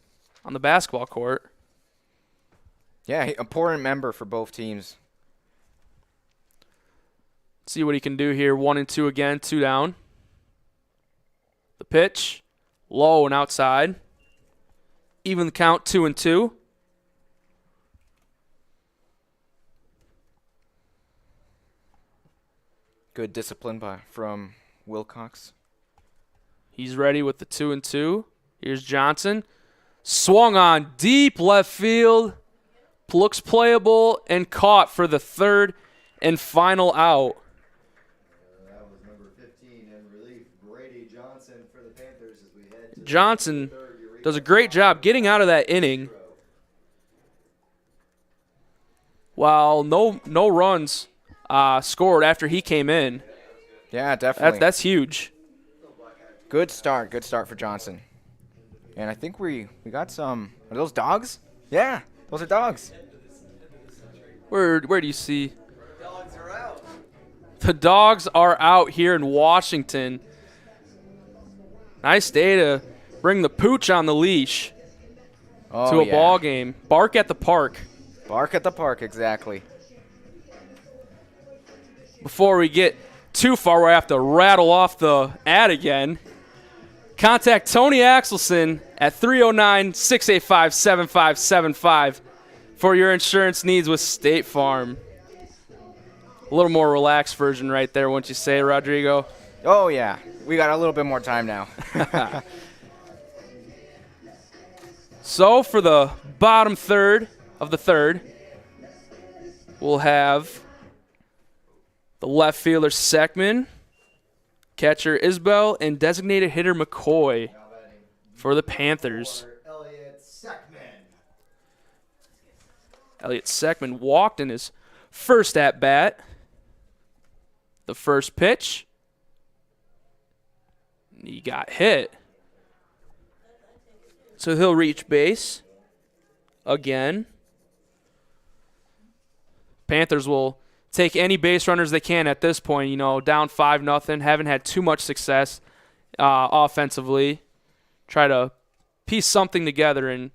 [SPEAKER 2] on the basketball court.
[SPEAKER 1] Yeah, important member for both teams.
[SPEAKER 2] See what he can do here. 1-2 again, 2 down. The pitch, low and outside. Even the count, 2-2.
[SPEAKER 1] Good discipline from Wilcox.
[SPEAKER 2] He's ready with the 2-2. Here's Johnson. Swung on deep left field. Looks playable and caught for the third and final out.
[SPEAKER 3] That was number 15 in relief, Brady Johnson for the Panthers as we head to
[SPEAKER 2] Johnson
[SPEAKER 3] the third. Eureka
[SPEAKER 2] does a great job getting out of that inning. While no runs scored after he came in.
[SPEAKER 1] Yeah, definitely.
[SPEAKER 2] That's huge.
[SPEAKER 1] Good start for Johnson. And I think we got some. Are those dogs? Yeah, those are dogs.
[SPEAKER 2] Where do you see? The dogs are out here in Washington. Nice day to bring the pooch on the leash to a ball game. Bark at the park.
[SPEAKER 1] Bark at the park, exactly.
[SPEAKER 2] Before we get too far, we have to rattle off the ad again. Contact Tony Axelson at 309-685-7575 for your insurance needs with State Farm. A little more relaxed version right there, wouldn't you say, Rodrigo?
[SPEAKER 1] Oh, yeah. We got a little bit more time now.
[SPEAKER 2] So for the bottom third of the third, we'll have the left fielder Seckman, catcher Isbell, and designated hitter McCoy for the Panthers.
[SPEAKER 3] Elliott Seckman.
[SPEAKER 2] Elliott Seckman walked in his first at-bat. The first pitch, he got hit. So he'll reach base again. Panthers will take any base runners they can at this point. You know, down 5-0, haven't had too much success offensively. Try to piece something together and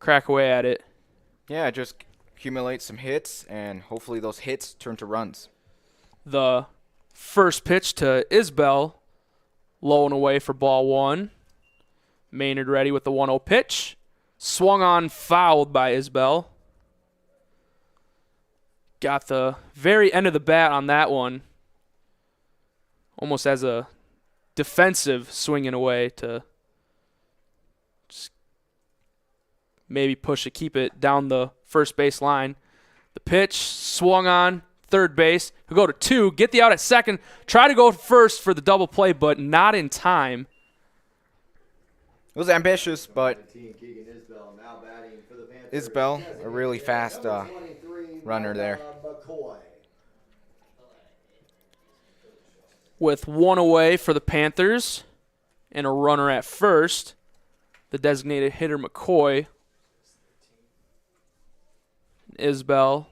[SPEAKER 2] crack away at it.
[SPEAKER 1] Yeah, just accumulate some hits, and hopefully those hits turn to runs.
[SPEAKER 2] The first pitch to Isbell, low and away for ball one. Maynard ready with the 1-0 pitch. Swung on, fouled by Isbell. Got the very end of the bat on that one. Almost as a defensive swinging away to just maybe push it, keep it down the first base line. The pitch swung on third base. He'll go to 2, get the out at second, try to go first for the double play, but not in time.
[SPEAKER 1] It was ambitious, but
[SPEAKER 3] 17, Keegan Isbell now batting for the Panthers.
[SPEAKER 1] Isbell, a really fast
[SPEAKER 3] Number 23,
[SPEAKER 1] runner there.
[SPEAKER 3] McCoy.
[SPEAKER 2] With 1 away for the Panthers and a runner at first, the designated hitter McCoy. Isbell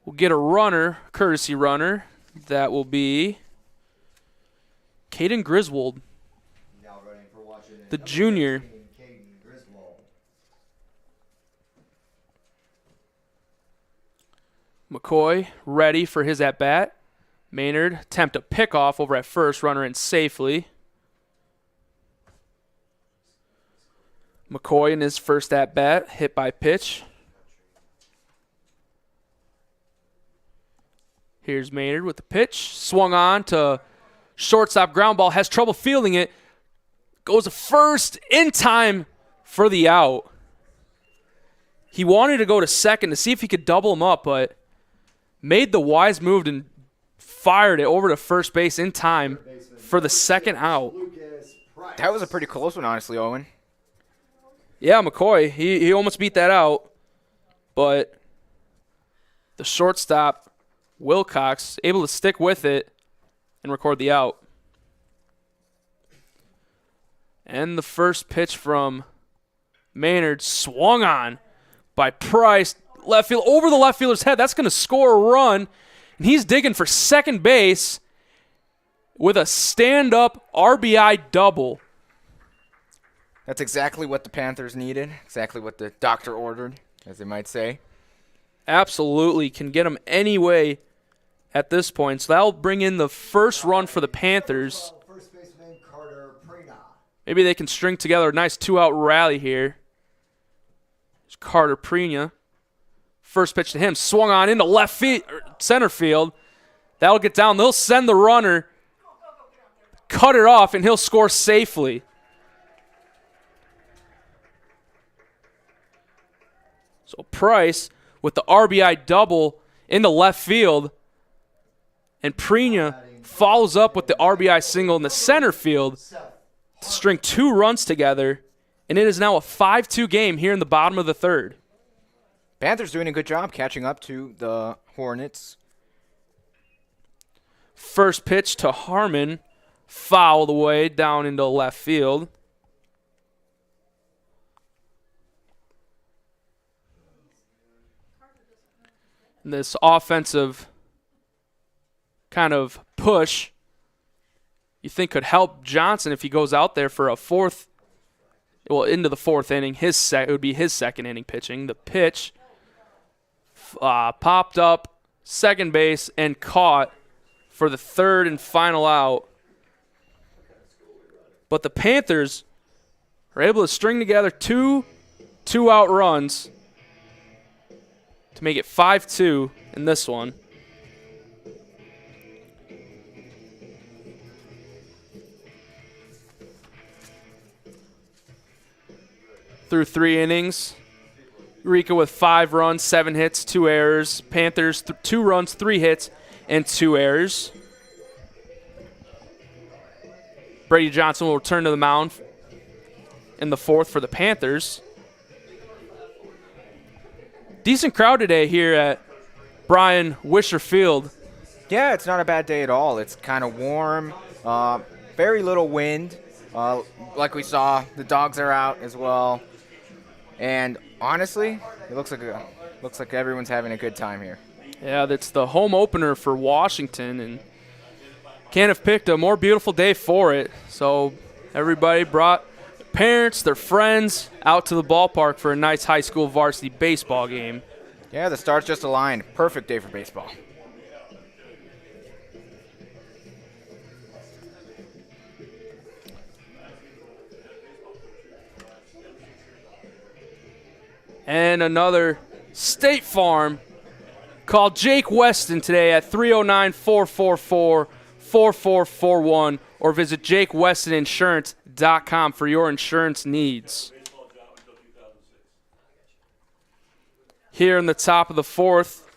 [SPEAKER 2] will get a runner, courtesy runner. That will be Caden Griswold,
[SPEAKER 3] Now running for Washington.
[SPEAKER 2] the
[SPEAKER 3] Number
[SPEAKER 2] junior.
[SPEAKER 3] 13, Caden Griswold.
[SPEAKER 2] McCoy ready for his at-bat. Maynard attempt a pickoff over at first, runner in safely. McCoy in his first at-bat, hit by pitch. Here's Maynard with the pitch. Swung on to shortstop, ground ball, has trouble fielding it. Goes to first in time for the out. He wanted to go to second to see if he could double him up, but made the wise move and fired it over to first base in time for the second out.
[SPEAKER 3] Lucas Price.
[SPEAKER 1] that was a pretty close one, honestly, Owen.
[SPEAKER 2] Yeah, McCoy, he almost beat that out, but the shortstop, Wilcox, able to stick with it and record the out. And the first pitch from Maynard swung on by Price, left field, over the left fielder's head. That's going to score a run, and he's digging for second base with a stand-up RBI double.
[SPEAKER 1] That's exactly what the Panthers needed, exactly what the doctor ordered, as they might say.
[SPEAKER 2] Absolutely can get him any way at this point. So that'll bring in the first run for the Panthers.
[SPEAKER 3] First baseman Carter Prina.
[SPEAKER 2] Maybe they can string together a nice 2-out rally here. There's Carter Prina. First pitch to him, swung on into center field. That'll get down. They'll send the runner, cut it off, and he'll score safely. So Price with the RBI double into left field, and Prina follows up with the RBI single in the center field to string 2 runs together, and it is now a 5-2 game here in the bottom of the third.
[SPEAKER 1] Panthers doing a good job catching up to the Hornets.
[SPEAKER 2] First pitch to Harmon, fouled away down into left field. And this offensive kind of push you think could help Johnson if he goes out there for a into the fourth inning. It would be his second inning pitching. The pitch popped up second base and caught for the third and final out. But the Panthers are able to string together 2-out runs to make it 5-2 in this one. Through 3 innings, Eureka with 5 runs, 7 hits, 2 errors. Panthers 2 runs, 3 hits, and 2 errors. Brady Johnson will return to the mound in the 4th for the Panthers. Decent crowd today here at Brian Wisher Field.
[SPEAKER 1] Yeah, it's not a bad day at all. It's kind of warm, very little wind. Like we saw, the dogs are out as well. And honestly, it looks like everyone's having a good time here.
[SPEAKER 2] Yeah, that's the home opener for Washington, and can't have picked a more beautiful day for it. So everybody brought parents, their friends out to the ballpark for a nice high school varsity baseball game.
[SPEAKER 1] Yeah, the stars just aligned. Perfect day for baseball.
[SPEAKER 2] And another State Farm. Call Jake Weston today at 309-444-4441 or visit jakewestoninsurance.com for your insurance needs. Here in the top of the fourth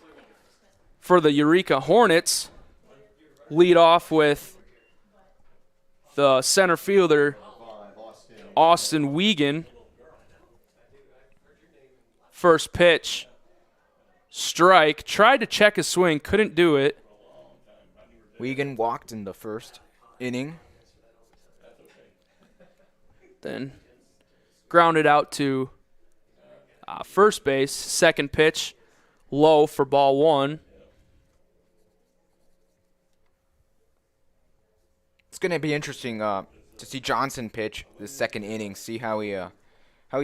[SPEAKER 2] for the Eureka Hornets, lead off with the center fielder, Austin Wiegand. First pitch, strike. Tried to check his swing, couldn't do it.
[SPEAKER 1] Wiegand walked in the first inning.
[SPEAKER 2] Then grounded out to first base. Second pitch, low for ball one.
[SPEAKER 1] It's going to be interesting to see Johnson pitch the second inning, see how he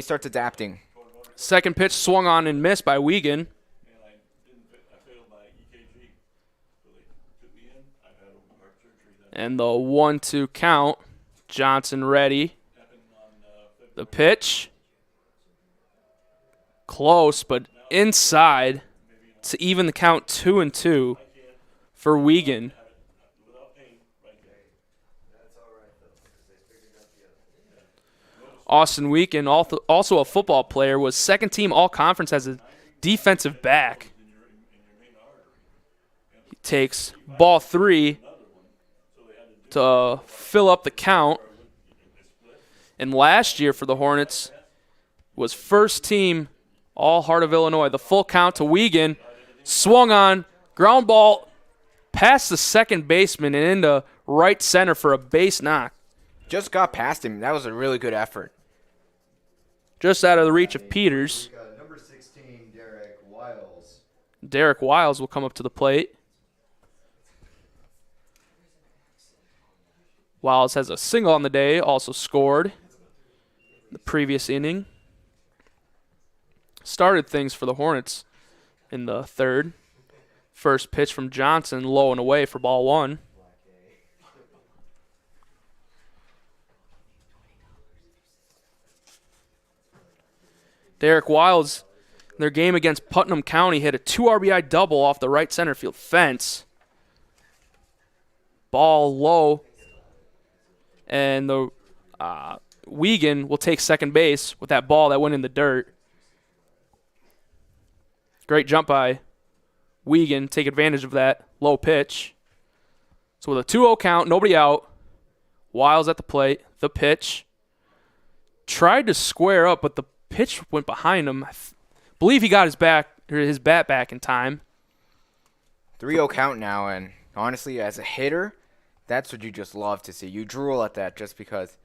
[SPEAKER 1] starts adapting.
[SPEAKER 2] Second pitch swung on and missed by Wiegand. And the 1-2 count. Johnson ready. The pitch. Close, but inside to even the count 2-2 for Wiegand. Austin Wiegand, also a football player, was second team all-conference as a defensive back. He takes ball 3 to fill up the count. And last year for the Hornets was first team all Heart of Illinois. The full count to Wiegand, swung on, ground ball past the second baseman and into right center for a base knock.
[SPEAKER 1] Just got past him. That was a really good effort.
[SPEAKER 2] Just out of the reach of Peters.
[SPEAKER 3] Number 16, Derek Wiles.
[SPEAKER 2] Derek Wiles will come up to the plate. Wiles has a single on the day, also scored the previous inning. Started things for the Hornets in the third. First pitch from Johnson, low and away for ball one. Derek Wiles, in their game against Putnam County, hit a 2 RBI double off the right center field fence. Ball low, and the Wiegand will take second base with that ball that went in the dirt. Great jump by Wiegand, take advantage of that low pitch. So with a 2-0 count, nobody out, Wiles at the plate, the pitch. Tried to square up, but the pitch went behind him. I believe he got his bat back in time.
[SPEAKER 1] 3-0 count now, and honestly, as a hitter, that's what you just love to see. You drool at that just because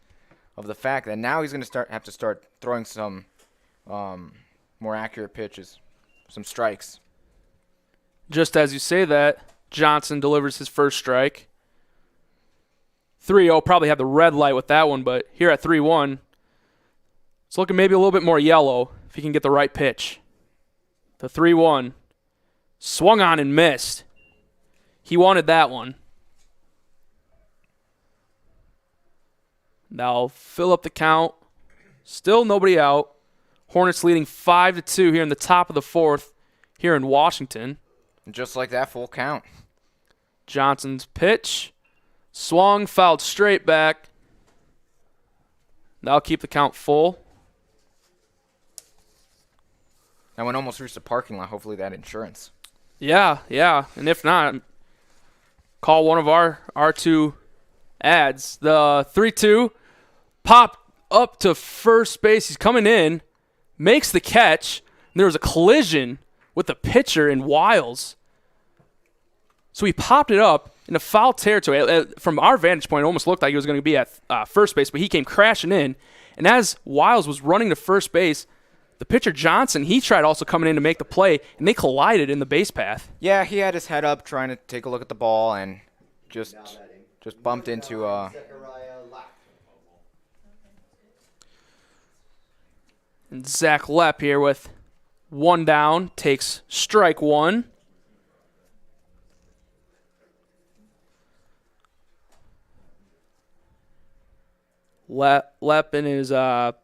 [SPEAKER 1] of the fact that now he's going to have to start throwing some more accurate pitches, some strikes.
[SPEAKER 2] Just as you say that, Johnson delivers his first strike. 3-0, probably had the red light with that one, but here at 3-1, it's looking maybe a little bit more yellow if he can get the right pitch. The 3-1. Swung on and missed. He wanted that one. Now fill up the count. Still nobody out. Hornets leading 5-2 here in the top of the fourth here in Washington.
[SPEAKER 1] And just like that, full count.
[SPEAKER 2] Johnson's pitch. Swung, fouled straight back. That'll keep the count full.
[SPEAKER 1] That one almost reached the parking lot. Hopefully that insurance.
[SPEAKER 2] Yeah. And if not, call one of our two ads. The 3-2 pop up to first base. He's coming in, makes the catch. There was a collision with the pitcher in Wiles. So he popped it up in a foul territory. From our vantage point, it almost looked like he was going to be at first base, but he came crashing in. And as Wiles was running to first base, the pitcher Johnson, he tried also coming in to make the play, and they collided in the base path.
[SPEAKER 1] Yeah, he had his head up trying to take a look at the ball and just bumped into
[SPEAKER 2] And Zach Lepp here with one down, takes strike one. Lepp in his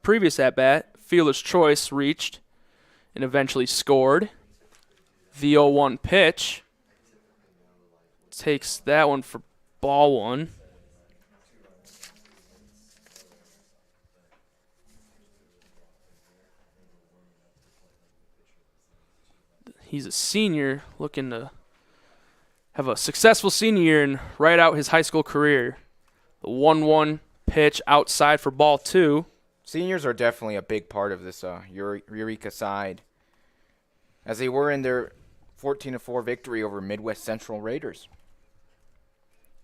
[SPEAKER 2] previous at-bat, fielder's choice reached and eventually scored. The 0-1 pitch. Takes that one for ball one. He's a senior looking to have a successful senior year and write out his high school career. The 1-1 pitch outside for ball two.
[SPEAKER 1] Seniors are definitely a big part of this Eureka side, as they were in their 14-4 victory over Midwest Central Raiders.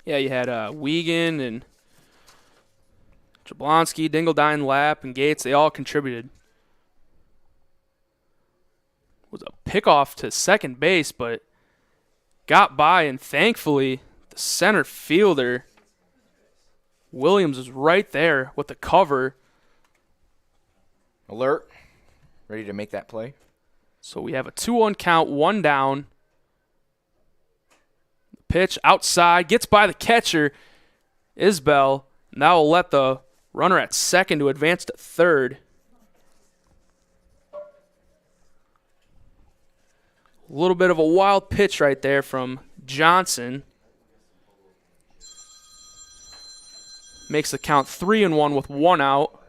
[SPEAKER 2] Yeah, you had Wiegand and Jablonski, Dingledine, Lapp, and Gates. They all contributed. Was a pickoff to second base, but got by, and thankfully the center fielder, Williams, was right there with the cover.
[SPEAKER 1] Alert, ready to make that play.
[SPEAKER 2] So we have a 2-1 count, one down. Pitch outside, gets by the catcher, Isbell. Now will let the runner at second to advance to third. A little bit of a wild pitch right there from Johnson. Makes the count 3-1 with one out.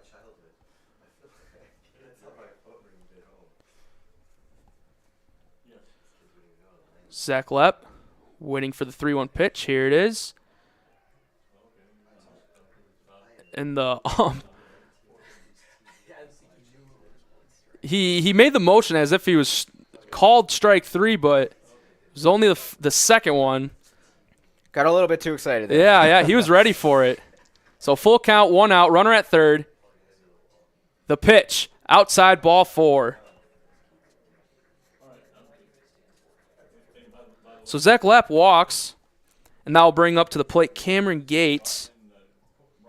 [SPEAKER 2] Zach Lepp waiting for the 3-1 pitch. Here it is. And the he made the motion as if he was called strike three, but it was only the second one.
[SPEAKER 1] Got a little bit too excited there.
[SPEAKER 2] Yeah, he was ready for it. So full count, one out, runner at third. The pitch, outside, ball four. So Zach Lepp walks, and that will bring up to the plate Cameron Gates,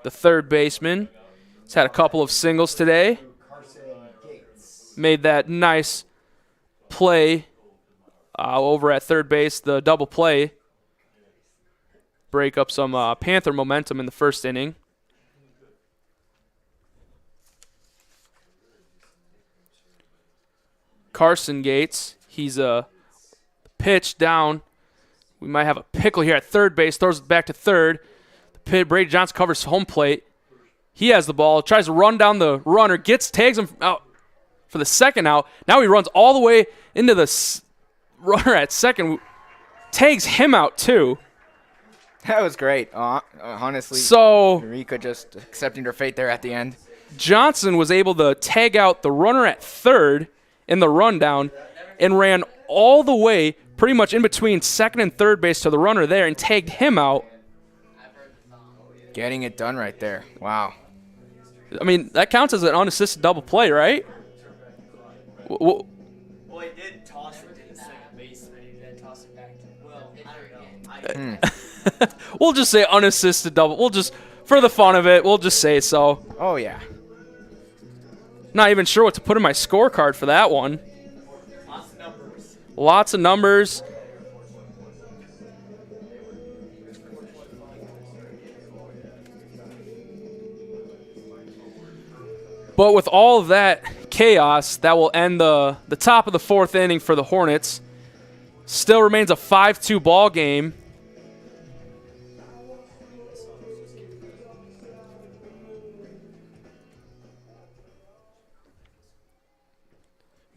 [SPEAKER 2] the third baseman. He's had a couple of singles today. Made that nice play over at third base, the double play. Break up some Panther momentum in the first inning. Carson Gates, he's a pitch down. We might have a pickle here at third base. Throws it back to third. Brady Johnson covers home plate. He has the ball. Tries to run down the runner. Tags him out for the second out. Now he runs all the way into the runner at second. Tags him out too.
[SPEAKER 1] That was great. Honestly,
[SPEAKER 2] So
[SPEAKER 1] Eureka just accepting her fate there at the end.
[SPEAKER 2] Johnson was able to tag out the runner at third in the rundown and ran all the way pretty much in between second and third base to the runner there and tagged him out.
[SPEAKER 1] Getting it done right there. Wow.
[SPEAKER 2] I mean, that counts as an unassisted double play, right?
[SPEAKER 4] Well, he did toss it to the second baseman. He didn't toss it back to. Well, I don't know.
[SPEAKER 2] We'll just say unassisted double. We'll just, for the fun of it, we'll just say so.
[SPEAKER 1] Oh, yeah.
[SPEAKER 2] Not even sure what to put in my scorecard for that one.
[SPEAKER 4] Lots of numbers.
[SPEAKER 2] Lots of numbers. But with all of that chaos, that will end the top of the fourth inning for the Hornets. Still remains a 5-2 ball game.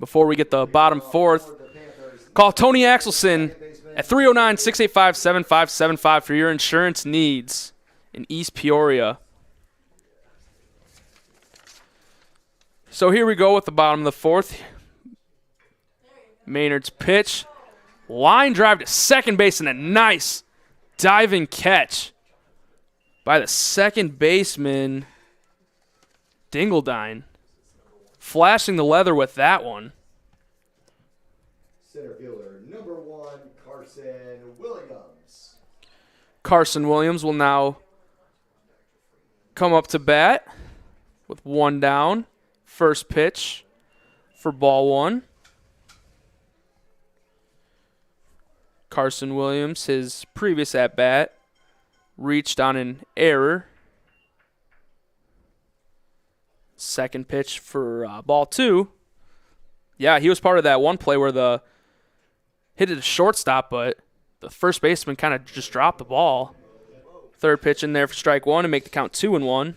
[SPEAKER 2] Before we get the bottom fourth, call Tony Axelson at 309-685-7575 for your insurance needs in East Peoria. So here we go with the bottom of the fourth. Maynard's pitch. Line drive to second base and a nice diving catch by the second baseman, Dingledine. Flashing the leather with that one.
[SPEAKER 3] Center fielder number 1, Carson Williams.
[SPEAKER 2] Carson Williams will now come up to bat with one down. First pitch for ball one. Carson Williams, his previous at-bat, reached on an error. Second pitch for ball two. Yeah, he was part of that one play where the hit it a shortstop, but the first baseman kind of just dropped the ball. Third pitch in there for strike one and make the count 2-1.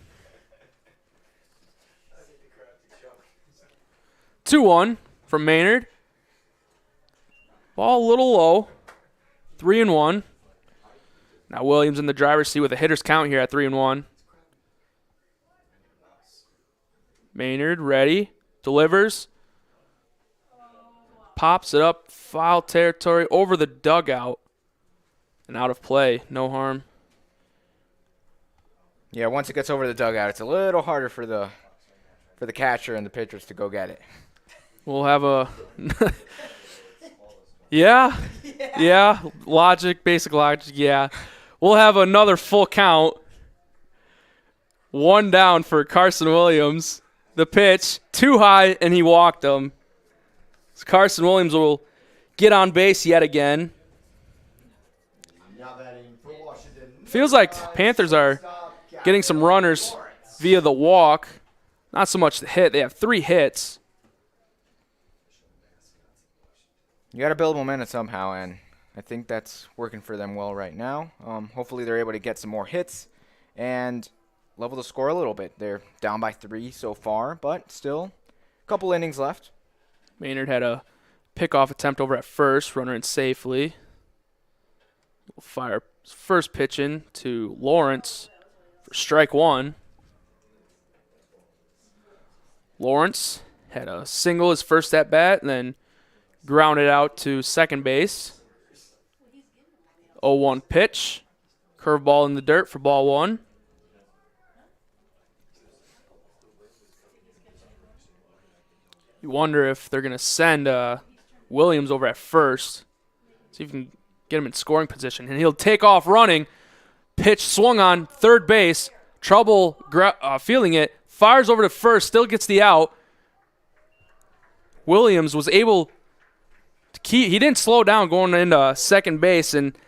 [SPEAKER 2] 2-1 from Maynard. Ball a little low. 3-1. Now Williams in the driver's seat with a hitter's count here at 3-1. Maynard ready. Delivers. Pops it up. Foul territory over the dugout. And out of play. No harm.
[SPEAKER 1] Yeah, once it gets over the dugout, it's a little harder for the catcher and the pitchers to go get it.
[SPEAKER 2] We'll have a yeah, basic logic, yeah. We'll have another full count. 1 down for Carson Williams. The pitch, too high, and he walked him. So Carson Williams will get on base yet again.
[SPEAKER 3] Now batting for Washington.
[SPEAKER 2] Feels like Panthers are getting some runners via the walk. Not so much the hit. They have 3 hits.
[SPEAKER 1] You got to build momentum somehow, and I think that's working for them well right now. Hopefully they're able to get some more hits and level the score a little bit. They're down by 3 so far, but still a couple innings left.
[SPEAKER 2] Maynard had a pickoff attempt over at first, runner in safely. We'll fire first pitch in to Lawrence for strike 1. Lawrence had a single his first at bat, and then grounded out to second base. 0-1 pitch. Curveball in the dirt for ball 1. You wonder if they're going to send Williams over at first. See if you can get him in scoring position. And he'll take off running. Pitch swung on third base. Trouble feeling it. Fires over to first. Still gets the out. Williams was able to keep. He didn't slow down going into second base. And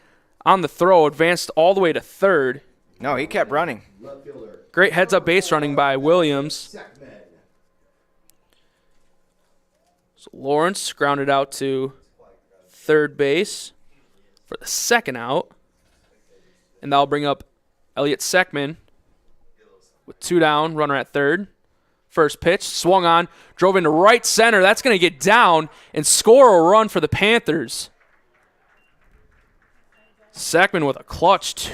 [SPEAKER 2] on the throw, advanced all the way to third.
[SPEAKER 1] No, he kept running.
[SPEAKER 3] Left fielder.
[SPEAKER 2] Great heads-up base running by Williams.
[SPEAKER 3] Sackman.
[SPEAKER 2] So Lawrence grounded out to third base for the second out. And that'll bring up Elliot Seckman with 2 down, runner at third. First pitch, swung on, drove into right center. That's going to get down and score a run for the Panthers. Seckman with a clutch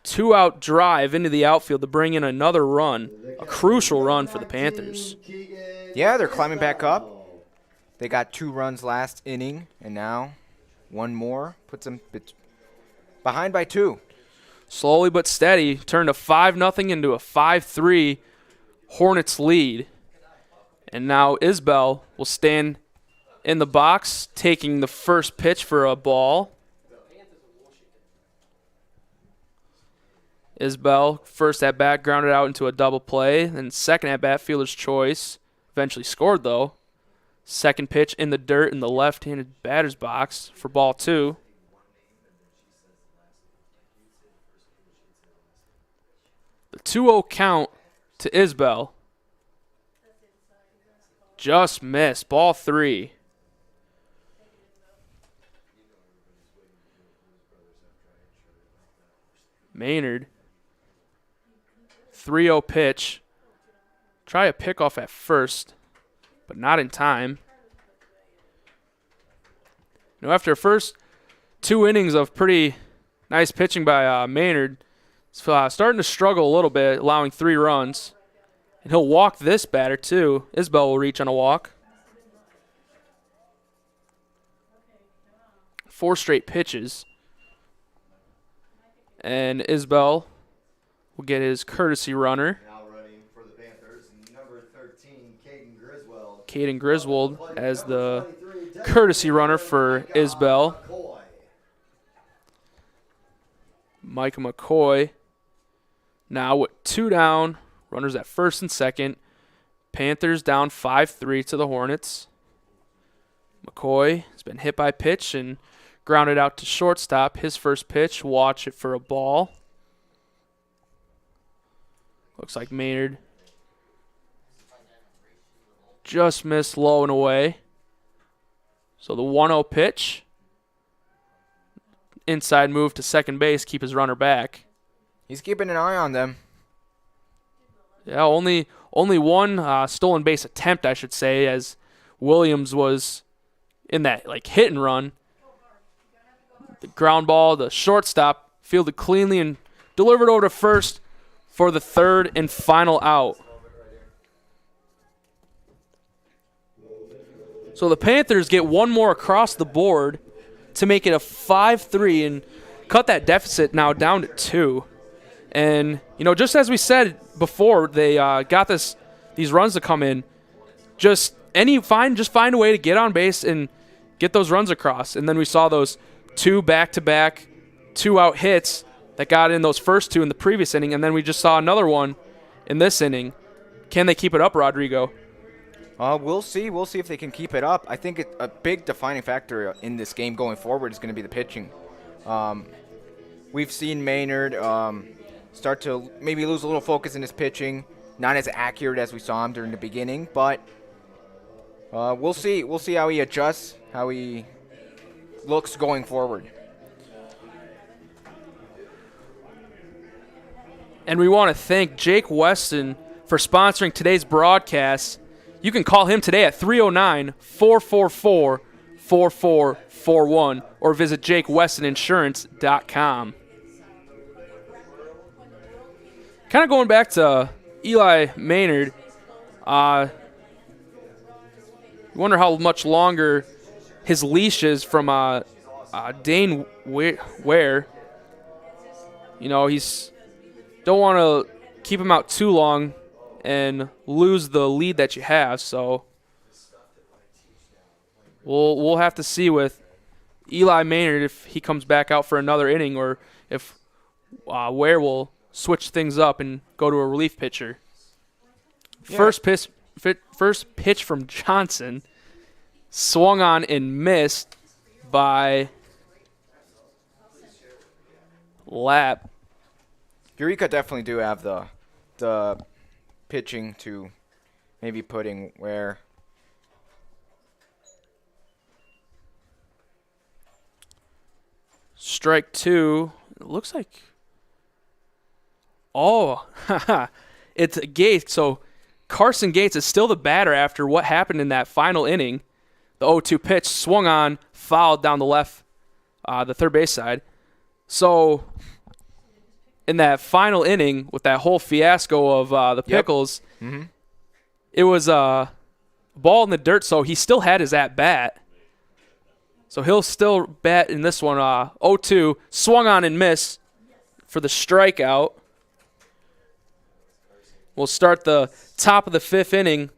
[SPEAKER 2] two-out drive into the outfield to bring in another run. A crucial run for the Panthers.
[SPEAKER 1] Yeah, they're climbing back up. They got 2 runs last inning, and now 1 more puts them behind by 2.
[SPEAKER 2] Slowly but steady, turned a 5-0 into a 5-3 Hornets lead. And now Isbell will stand in the box, taking the first pitch for a ball. Isbell, first at bat, grounded out into a double play. Then second at bat, fielder's choice. Eventually scored, though. Second pitch in the dirt in the left-handed batter's box for ball 2. The 2-0 count to Isbell. Just missed. Ball 3. Maynard. 3-0 pitch. Try a pickoff at first, but not in time. After first 2 innings of pretty nice pitching by Maynard, it's starting to struggle a little bit, allowing 3 runs. And he'll walk this batter, too. Isbell will reach on a walk. 4 straight pitches. And Isbell will get his courtesy runner.
[SPEAKER 3] Now running for the Panthers, number 13,
[SPEAKER 2] Caden Griswold as the courtesy runner for Isbell. Micah McCoy now with 2 down, runners at first and second. Panthers down 5-3 to the Hornets. McCoy has been hit by pitch and grounded out to shortstop. His first pitch, watch it for a ball. Looks like Maynard just missed low and away. So the 1-0 pitch. Inside move to second base, keep his runner back.
[SPEAKER 1] He's keeping an eye on them.
[SPEAKER 2] Yeah, only one stolen base attempt, I should say, as Williams was in that hit and run. The ground ball, the shortstop fielded cleanly and delivered over to first for the third and final out. So the Panthers get one more across the board to make it a 5-3 and cut that deficit now down to 2. And, just as we said before, they got these runs to come in. Just find a way to get on base and get those runs across. And then we saw those 2 back-to-back 2-out hits that got in those first 2 in the previous inning, and then we just saw another one in this inning. Can they keep it up, Rodrigo?
[SPEAKER 1] We'll see. We'll see if they can keep it up. I think a big defining factor in this game going forward is going to be the pitching. We've seen Maynard start to maybe lose a little focus in his pitching, not as accurate as we saw him during the beginning, but we'll see. We'll see how he adjusts, how he looks going forward.
[SPEAKER 2] And we want to thank Jake Weston for sponsoring today's broadcast. You can call him today at 309-444-4441 or visit JakeWestonInsurance.com. Kind of going back to Eli Maynard, you wonder how much longer his leash is from Dane Ware. He's don't want to keep him out too long and lose the lead that you have. So we'll have to see with Eli Maynard if he comes back out for another inning or if Ware will switch things up and go to a relief pitcher. Yeah. First pitch from Johnson, swung on and missed by Lapp.
[SPEAKER 1] Eureka definitely do have the pitching to maybe putting Ware.
[SPEAKER 2] Strike 2. It looks like. Oh, it's Gates. So Carson Gates is still the batter after what happened in that final inning. The 0-2 pitch swung on, fouled down the left, the third base side. So in that final inning with that whole fiasco of the Pickles, it was a ball in the dirt, so he still had his at-bat. So he'll still bat in this one. 0-2, swung on and missed for the strikeout. We'll start the top of the 5th inning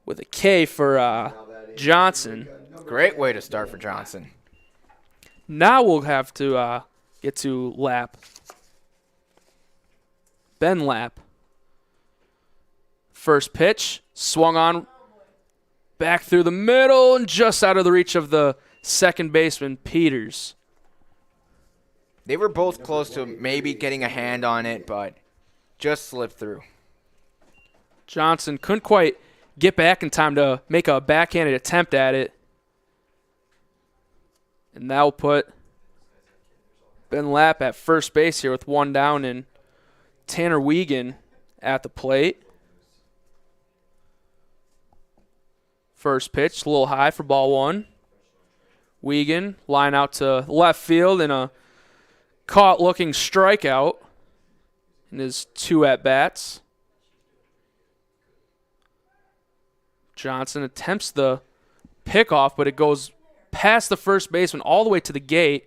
[SPEAKER 2] with a K for Johnson.
[SPEAKER 1] Great way to start for Johnson.
[SPEAKER 2] Now we'll have to get to Lapp. Ben Lapp. First pitch, swung on, back through the middle, and just out of the reach of the second baseman, Peters.
[SPEAKER 1] They were both close to maybe getting a hand on it, but just slipped through.
[SPEAKER 2] Johnson couldn't quite get back in time to make a backhanded attempt at it. And that'll put Ben Lapp at first base here with one down and Tanner Wiegand at the plate. First pitch, a little high for ball 1. Wiegand line out to left field in a caught-looking strikeout in his 2 at-bats. Johnson attempts the pickoff, but it goes past the first baseman all the way to the gate.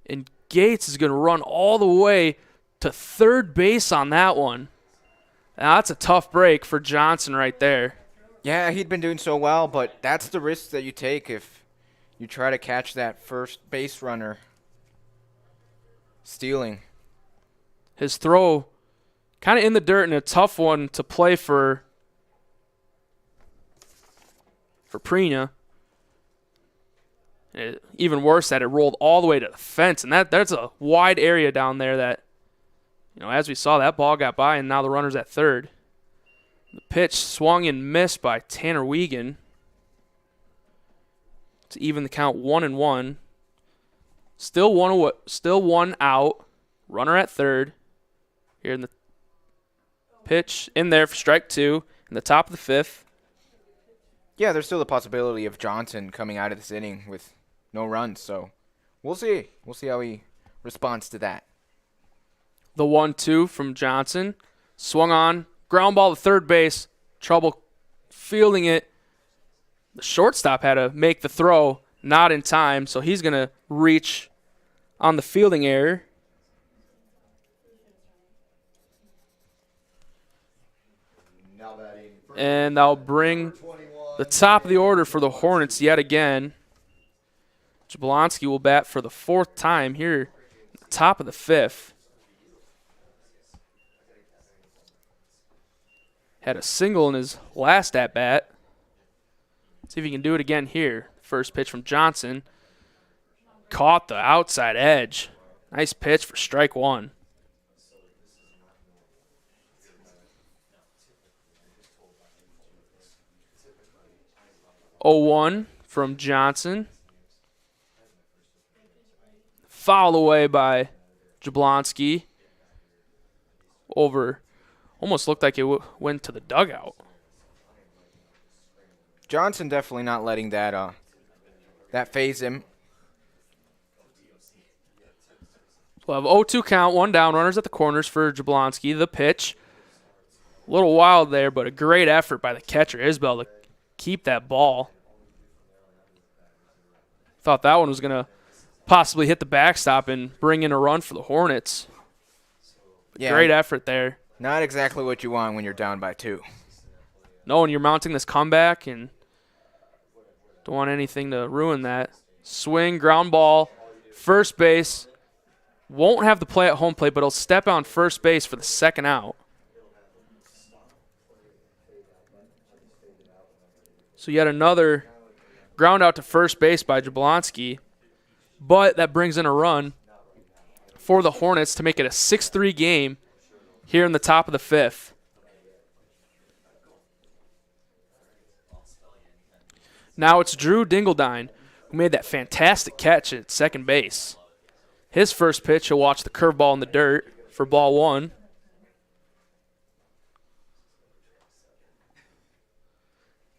[SPEAKER 2] And Gates is going to run all the way to third base on that one. Now, that's a tough break for Johnson right there.
[SPEAKER 1] Yeah, he'd been doing so well, but that's the risk that you take if you try to catch that first base runner stealing.
[SPEAKER 2] His throw kind of in the dirt and a tough one to play for Prina. Even worse that it rolled all the way to the fence, and that's a wide area down there that, as we saw, that ball got by, and now the runner's at third. The pitch swung and missed by Tanner Wiegand to even the count 1-1. Still one out. Runner at third. Here in the pitch in there for strike 2 in the top of the 5th.
[SPEAKER 1] Yeah, there's still the possibility of Johnson coming out of this inning with no runs, so we'll see. We'll see how he responds to that.
[SPEAKER 2] The 1-2 from Johnson. Swung on. Ground ball to third base. Trouble fielding it. The shortstop had to make the throw, not in time, so he's going to reach on the fielding error.
[SPEAKER 3] Now batting first,
[SPEAKER 2] And that'll bring
[SPEAKER 3] number 21,
[SPEAKER 2] the top of the order for the Hornets yet again. Jablonski will bat for the 4th time here at the top of the 5th. Had a single in his last at-bat. See if he can do it again here. First pitch from Johnson. Caught the outside edge. Nice pitch for strike 1. Oh, 1 from Johnson. Fouled away by Jablonski. Over. Almost looked like it went to the dugout.
[SPEAKER 1] Johnson definitely not letting that phase him.
[SPEAKER 2] We'll have 0-2 count, 1 down, runners at the corners for Jablonski. The pitch. A little wild there, but a great effort by the catcher, Isbell, to keep that ball. Thought that one was going to possibly hit the backstop and bring in a run for the Hornets.
[SPEAKER 1] Yeah,
[SPEAKER 2] Great effort there.
[SPEAKER 1] not exactly what you want when you're down by 2.
[SPEAKER 2] No, and you're mounting this comeback and don't want anything to ruin that. Swing, ground ball, first base. Won't have the play at home plate, but he'll step on first base for the 2nd out. So yet another ground out to first base by Jablonski. But that brings in a run for the Hornets to make it a 6-3 game here in the top of the 5th. Now it's Drew Dingledine, who made that fantastic catch at second base. His first pitch, he'll watch the curveball in the dirt for ball 1.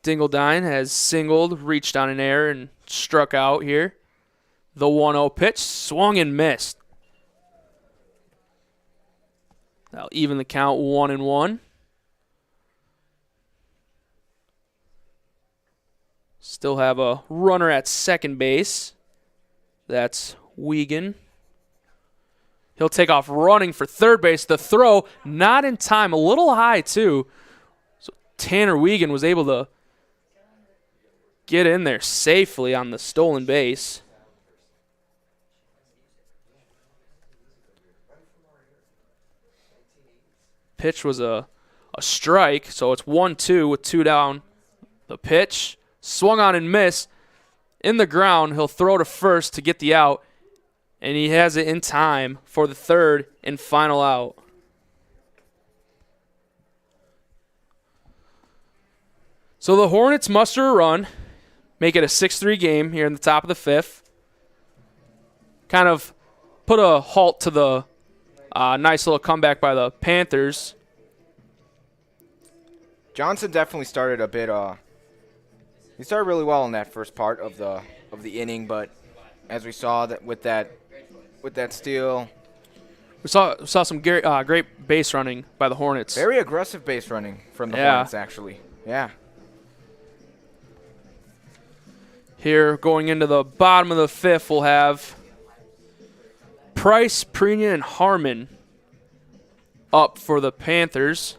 [SPEAKER 2] Dingledine has singled, reached on an error, and struck out here. The 1-0 pitch, swung and missed. That'll even the count 1-1. Still have a runner at second base. That's Wiegand. He'll take off running for third base. The throw, not in time, a little high too. So Tanner Wiegand was able to get in there safely on the stolen base. Pitch was a strike, so it's 1-2 with 2 down. The pitch, swung on and missed. In the ground, he'll throw to first to get the out, and he has it in time for the 3rd and final out. So the Hornets muster a run, make it a 6-3 game here in the top of the 5th. Kind of put a halt to the nice little comeback by the Panthers.
[SPEAKER 1] Johnson definitely started a bit. He started really well in that first part of the inning, but as we saw that with that steal,
[SPEAKER 2] we saw some great base running by the Hornets.
[SPEAKER 1] very aggressive base running from the Hornets actually. Yeah.
[SPEAKER 2] Here, going into the bottom of the 5th, we'll have Price, Prina, and Harmon up for the Panthers.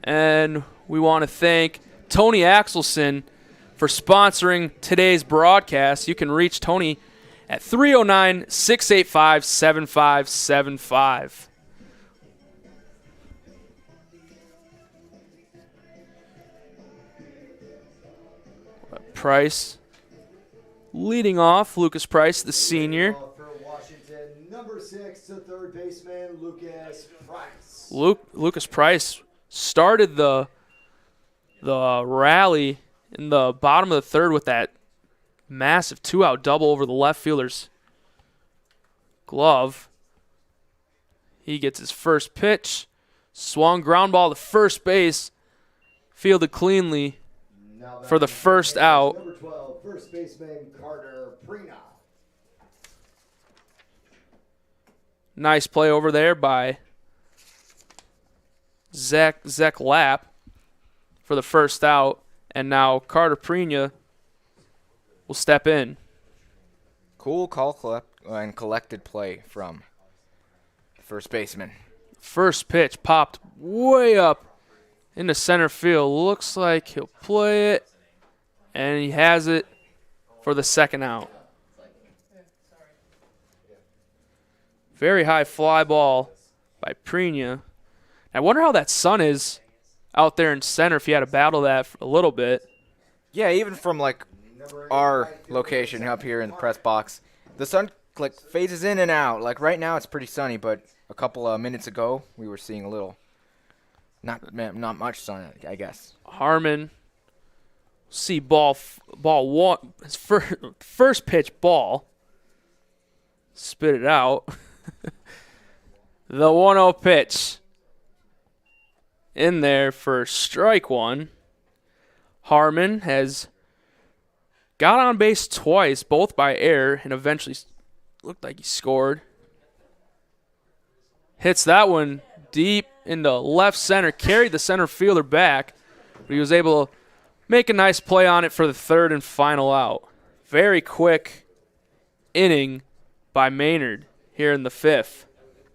[SPEAKER 2] And we want to thank Tony Axelson for sponsoring today's broadcast. You can reach Tony at 309-685-7575. Price leading off. Lucas Price, the senior.
[SPEAKER 3] For Washington, number 6 to third baseman Lucas Price.
[SPEAKER 2] Lucas Price started the rally in the bottom of the third with that massive 2-out double over the left fielder's glove. He gets his first pitch. Swung ground ball to first base. Fielded cleanly for the first out.
[SPEAKER 3] Number 12, first baseman Carter Prina.
[SPEAKER 2] Nice play over there by Zach Lapp for the first out. And now Carter Prina will step in.
[SPEAKER 1] Cool call and collected play from the first baseman.
[SPEAKER 2] First pitch popped way up into center field. Looks like he'll play it. And he has it for the second out. Very high fly ball by Prina. I wonder how that sun is out there in center if you had to battle that for a little bit.
[SPEAKER 1] Yeah, even from like our location up here in the press box, the sun like phases in and out. Like right now it's pretty sunny, but a couple of minutes ago we were seeing a little, not much sun, I guess.
[SPEAKER 2] Harmon, see ball one, his first pitch ball, spit it out. The 1-0 pitch in there for strike one. Harmon has got on base twice, both by error, and eventually looked like he scored. Hits that one deep into left center, carried the center fielder back, but he was able to make a nice play on it for the third and final out. Very quick inning by Maynard here in the fifth.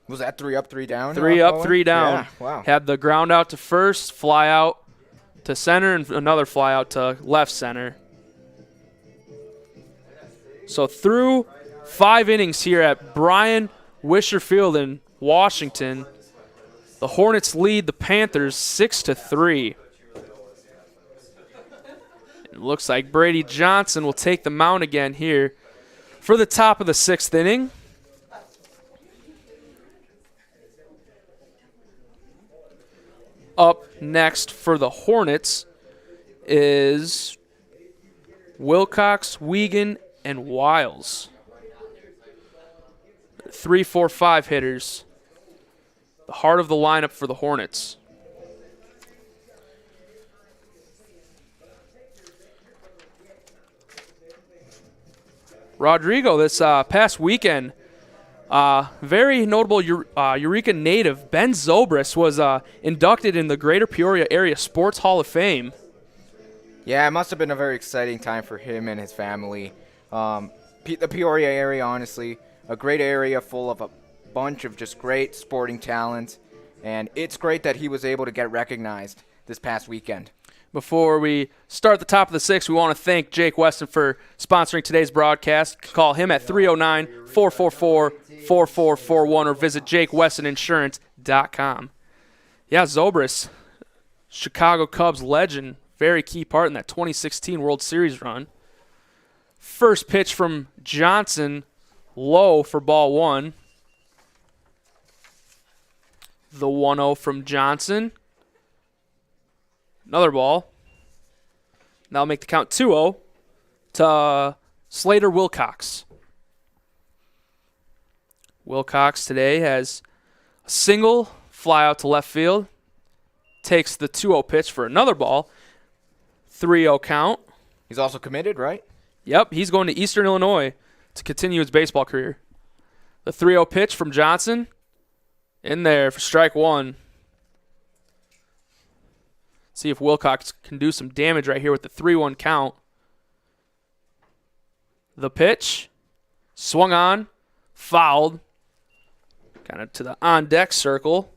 [SPEAKER 1] Was that 3 up, 3 down?
[SPEAKER 2] 3 up, 3 down.
[SPEAKER 1] Yeah, wow.
[SPEAKER 2] Had the ground out to first, fly out to center, and another fly out to left center. So through 5 innings here at Brian Wisher Field in Washington, the Hornets lead the Panthers 6-3. It looks like Brady Johnson will take the mound again here for the top of the 6th inning. Up next for the Hornets is Wilcox, Wiegand, and Wiles. 3, 4, 5 hitters. The heart of the lineup for the Hornets. Rodrigo, this past weekend, very notable Eureka native Ben Zobrist was inducted in the Greater Peoria Area Sports Hall of Fame.
[SPEAKER 1] Yeah, it must have been a very exciting time for him and his family. The Peoria area, honestly, a great area full of a bunch of just great sporting talent, and it's great that he was able to get recognized this past weekend.
[SPEAKER 2] Before we start the top of the 6th, we want to thank Jake Weston for sponsoring today's broadcast. Call him at 309-444-4441 or visit jakewestoninsurance.com. Yeah, Zobrist, Chicago Cubs legend, very key part in that 2016 World Series run. First pitch from Johnson, low for ball 1. The 1-0 from Johnson. Another ball. That'll make the count 2-0 to Slater Wilcox. Wilcox today has a single, fly out to left field. Takes the 2-0 pitch for another ball. 3-0 count.
[SPEAKER 1] He's also committed, right?
[SPEAKER 2] Yep, he's going to Eastern Illinois to continue his baseball career. The 3-0 pitch from Johnson. In there for strike 1. See if Wilcox can do some damage right here with the 3-1 count. The pitch. Swung on. Fouled. Kind of to the on-deck circle.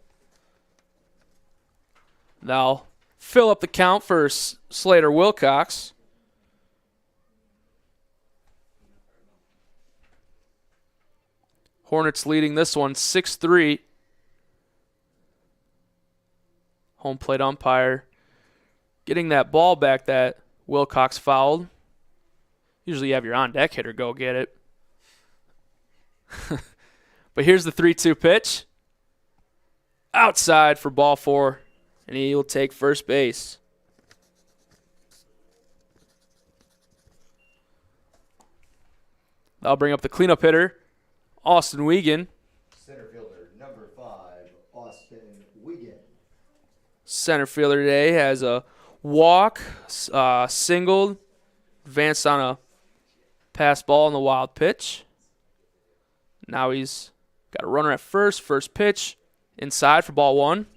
[SPEAKER 2] Now fill up the count for Slater Wilcox. Hornets leading this one 6-3. Home plate umpire getting that ball back that Wilcox fouled. Usually you have your on-deck hitter go get it. But here's the 3-2 pitch. Outside for ball 4, and he will take first base. I'll bring up the cleanup hitter, Austin Wiegand.
[SPEAKER 3] Center fielder, number 5, Austin Wiegand.
[SPEAKER 2] Center fielder today has a walk, singled, advanced on a pass ball on the wild pitch. Now he's got a runner at first pitch, inside for ball 1.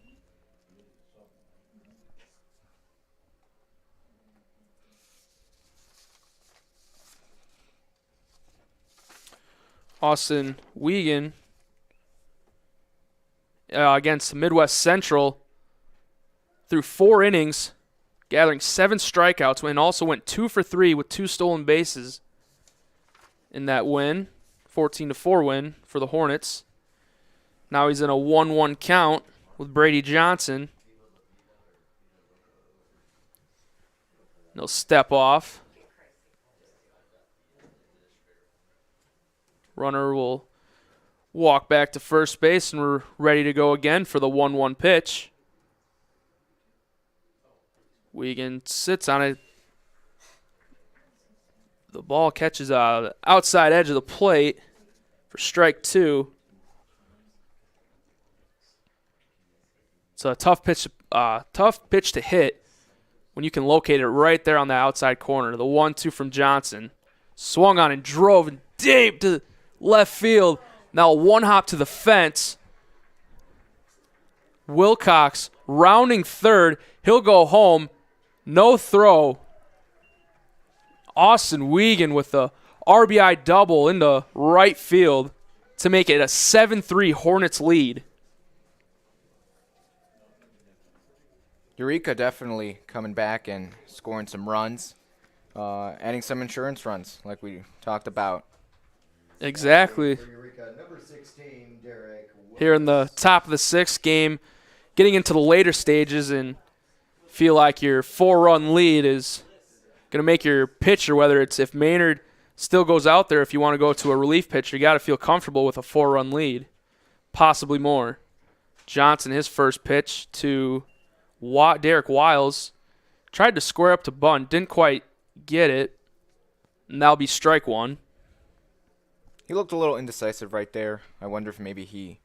[SPEAKER 2] Austin Wiegand against Midwest Central through 4 innings, gathering 7 strikeouts, and also went 2 for 3 with 2 stolen bases in that win, 14-4 win for the Hornets. Now he's in a 1-1 count with Brady Johnson. He'll step off. Runner will walk back to first base, and we're ready to go again for the 1-1 pitch. Wiegand sits on it. The ball catches the outside edge of the plate for strike 2. It's a tough pitch to hit when you can locate it right there on the outside corner. The 1-2 from Johnson. Swung on and drove deep to left field. Now a 1-hop to the fence. Wilcox rounding third. He'll go home. No throw. Austin Wiegand with the RBI double into right field to make it a 7-3 Hornets lead.
[SPEAKER 1] Eureka definitely coming back and scoring some runs, adding some insurance runs like we talked about.
[SPEAKER 2] Exactly.
[SPEAKER 3] For Eureka, number 16, Derek.
[SPEAKER 2] Here in the top of the 6th game, getting into the later stages and feel like your 4-run lead is going to make your pitcher, whether it's if Maynard still goes out there, if you want to go to a relief pitcher, you got to feel comfortable with a 4-run lead, possibly more. Johnson, his first pitch to Derek Wiles, tried to square up to bunt, didn't quite get it, and that'll be strike 1.
[SPEAKER 1] He looked a little indecisive right there. I wonder if maybe he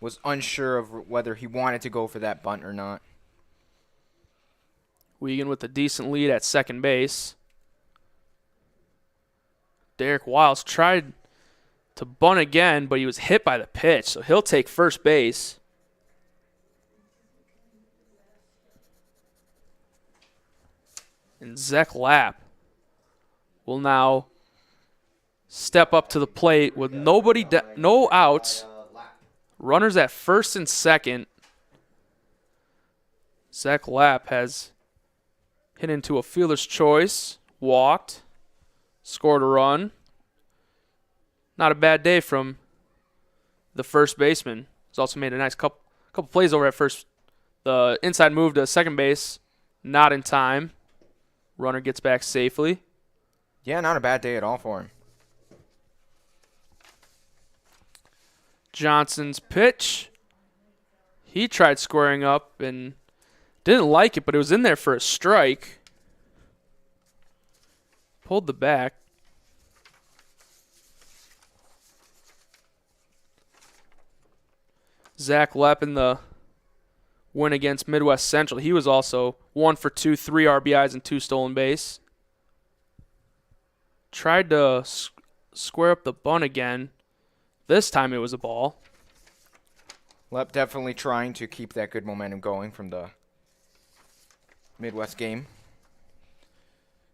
[SPEAKER 1] was unsure of whether he wanted to go for that bunt or not.
[SPEAKER 2] Wiegand with a decent lead at second base. Derek Wiles tried to bunt again, but he was hit by the pitch, so he'll take first base. And Zach Lapp will now step up to the plate with no outs. Runners at first and second. Zach Lapp has hit into a fielder's choice, walked, scored a run. Not a bad day from the first baseman. He's also made a nice couple plays over at first. The inside move to second base, not in time. Runner gets back safely.
[SPEAKER 1] Yeah, not a bad day at all for him.
[SPEAKER 2] Johnson's pitch. He tried squaring up and didn't like it, but it was in there for a strike. Pulled the back. Zach Lepp in the win against Midwest Central. He was also 1 for 2, 3 RBIs and 2 stolen base. Tried to square up the bunt again. This time it was a ball.
[SPEAKER 1] Lep definitely trying to keep that good momentum going from the Midwest game.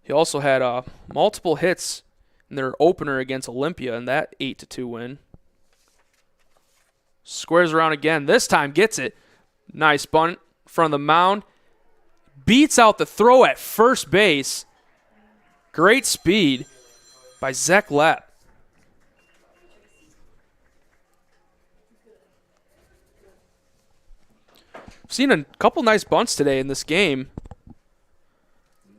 [SPEAKER 2] He also had multiple hits in their opener against Olympia in that 8-2 win. Squares around again. This time gets it. Nice bunt in front of the mound. Beats out the throw at first base. Great speed by Zach Lepp. I've seen a couple nice bunts today in this game.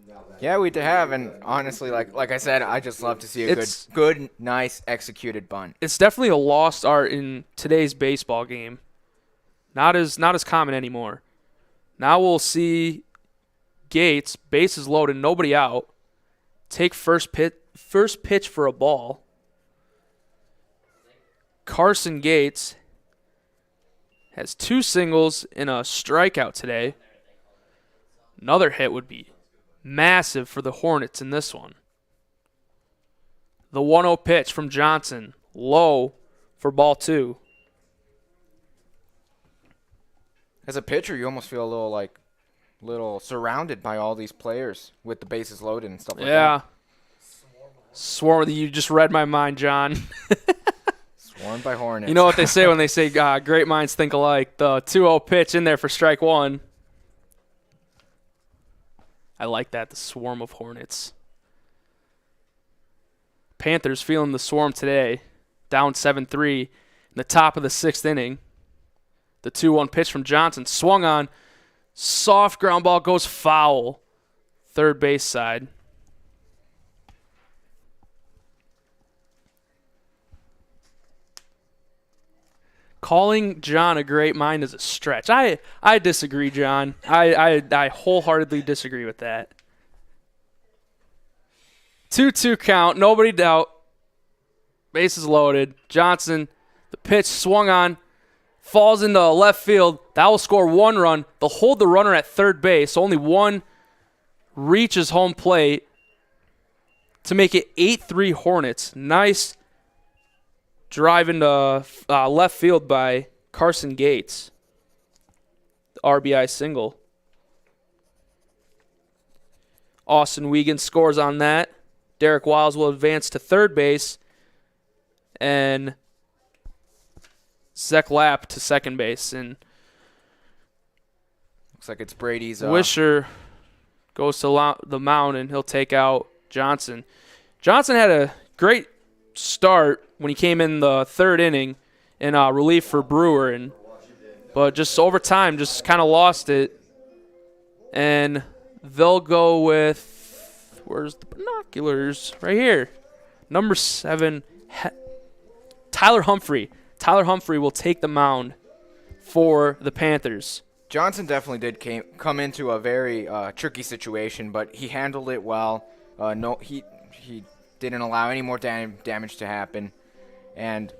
[SPEAKER 3] Now
[SPEAKER 1] Yeah, we have, and honestly, like I said, I just love to see a
[SPEAKER 2] It's-
[SPEAKER 1] good, nice executed bunt.
[SPEAKER 2] It's definitely a lost art in today's baseball game. Not as common anymore. Now we'll see Gates, bases loaded, nobody out, take first pitch for a ball. Carson Gates has 2 singles and a strikeout today. Another hit would be massive for the Hornets in this one. The 1-0 pitch from Johnson, low for ball 2.
[SPEAKER 1] As a pitcher, you almost feel a little surrounded by all these players with the bases loaded and stuff like that.
[SPEAKER 2] Yeah. Swarm. You just read my mind, John.
[SPEAKER 1] Swarmed by Hornets.
[SPEAKER 2] You know what they say when they say great minds think alike. The 2-0 pitch in there for strike 1. I like that, the swarm of Hornets. Panthers feeling the swarm today, down 7-3 in the top of the 6th inning. The 2-1 pitch from Johnson swung on. Soft ground ball goes foul. Third base side. Calling John a great mind is a stretch. I disagree, John. I wholeheartedly disagree with that. 2-2 count. Nobody doubt. Bases loaded. Johnson, the pitch swung on. Falls into left field. That will score 1 run. They'll hold the runner at third base. Only one reaches home plate to make it 8-3 Hornets. Nice drive into left field by Carson Gates. The RBI single. Austin Wiegand scores on that. Derek Wiles will advance to third base. And Zach Lapp to second base. And
[SPEAKER 1] looks like it's Brady's.
[SPEAKER 2] Wisher goes to the mound, and he'll take out Johnson. Johnson had a great start when he came in the 3rd inning in relief for Brewer, but just over time just kind of lost it. And they'll go with, where's the binoculars? Right here. Number 7, Tyler Humphrey. Tyler Humphrey will take the mound for the Panthers.
[SPEAKER 1] Johnson definitely did come into a very tricky situation, but he handled it well. He didn't allow any more damage to happen, and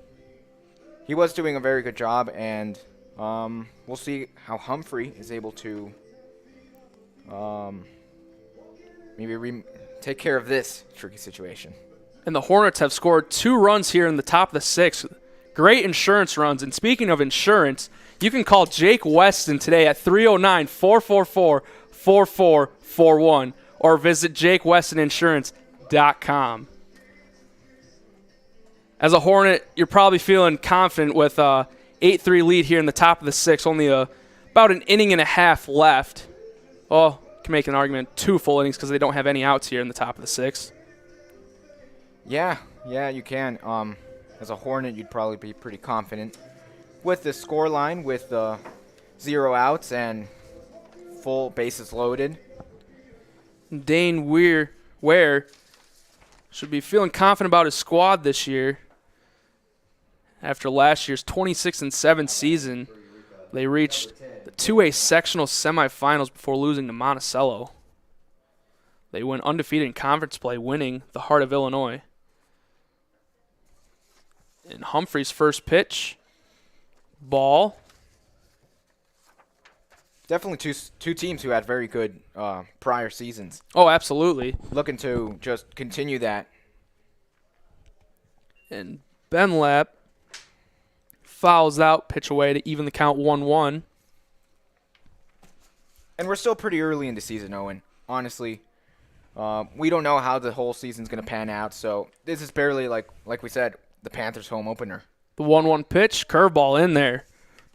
[SPEAKER 1] he was doing a very good job. And we'll see how Humphrey is able to maybe take care of this tricky situation.
[SPEAKER 2] And the Hornets have scored 2 runs here in the top of the 6th. Great insurance runs. And speaking of insurance, you can call Jake Weston today at 309-444-4441 or visit JakeWestonInsurance.com. As a Hornet, you're probably feeling confident with a 8-3 lead here in the top of the 6th. Only about an inning and a half left. Well, you can make an argument 2 full innings because they don't have any outs here in the top of the 6th.
[SPEAKER 1] Yeah, you can. As a Hornet, you'd probably be pretty confident with the score line with 0 outs and full bases loaded.
[SPEAKER 2] Dane Ware should be feeling confident about his squad this year. After last year's 26-7 season, they reached the 2A sectional semifinals before losing to Monticello. They went undefeated in conference play, winning the Heart of Illinois. And Humphrey's first pitch, ball.
[SPEAKER 1] Definitely two teams who had very good prior seasons.
[SPEAKER 2] Oh, absolutely.
[SPEAKER 1] Looking to just continue that.
[SPEAKER 2] And Benlap fouls out, pitch away to even the count 1-1.
[SPEAKER 1] And we're still pretty early in the season, Owen. Honestly, we don't know how the whole season's going to pan out. So this is barely, like we said, the Panthers' home opener.
[SPEAKER 2] The 1-1 pitch, curveball in there.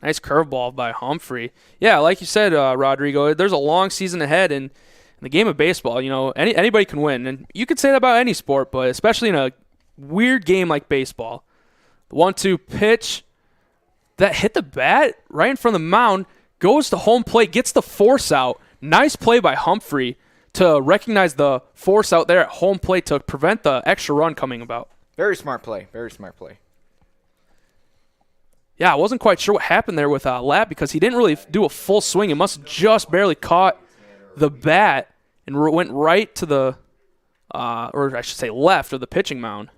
[SPEAKER 2] Nice curveball by Humphrey. Yeah, like you said, Rodrigo, there's a long season ahead, and in the game of baseball, you know, anybody can win. And you could say that about any sport, but especially in a weird game like baseball. The 1-2 pitch that hit the bat right in front of the mound, goes to home plate, gets the force out. Nice play by Humphrey to recognize the force out there at home plate to prevent the extra run coming about.
[SPEAKER 1] Very smart play. Very smart play.
[SPEAKER 2] Yeah, I wasn't quite sure what happened there with Lapp because he didn't really do a full swing. It must have just barely caught the bat and went right to the, or I should say left of the pitching mound.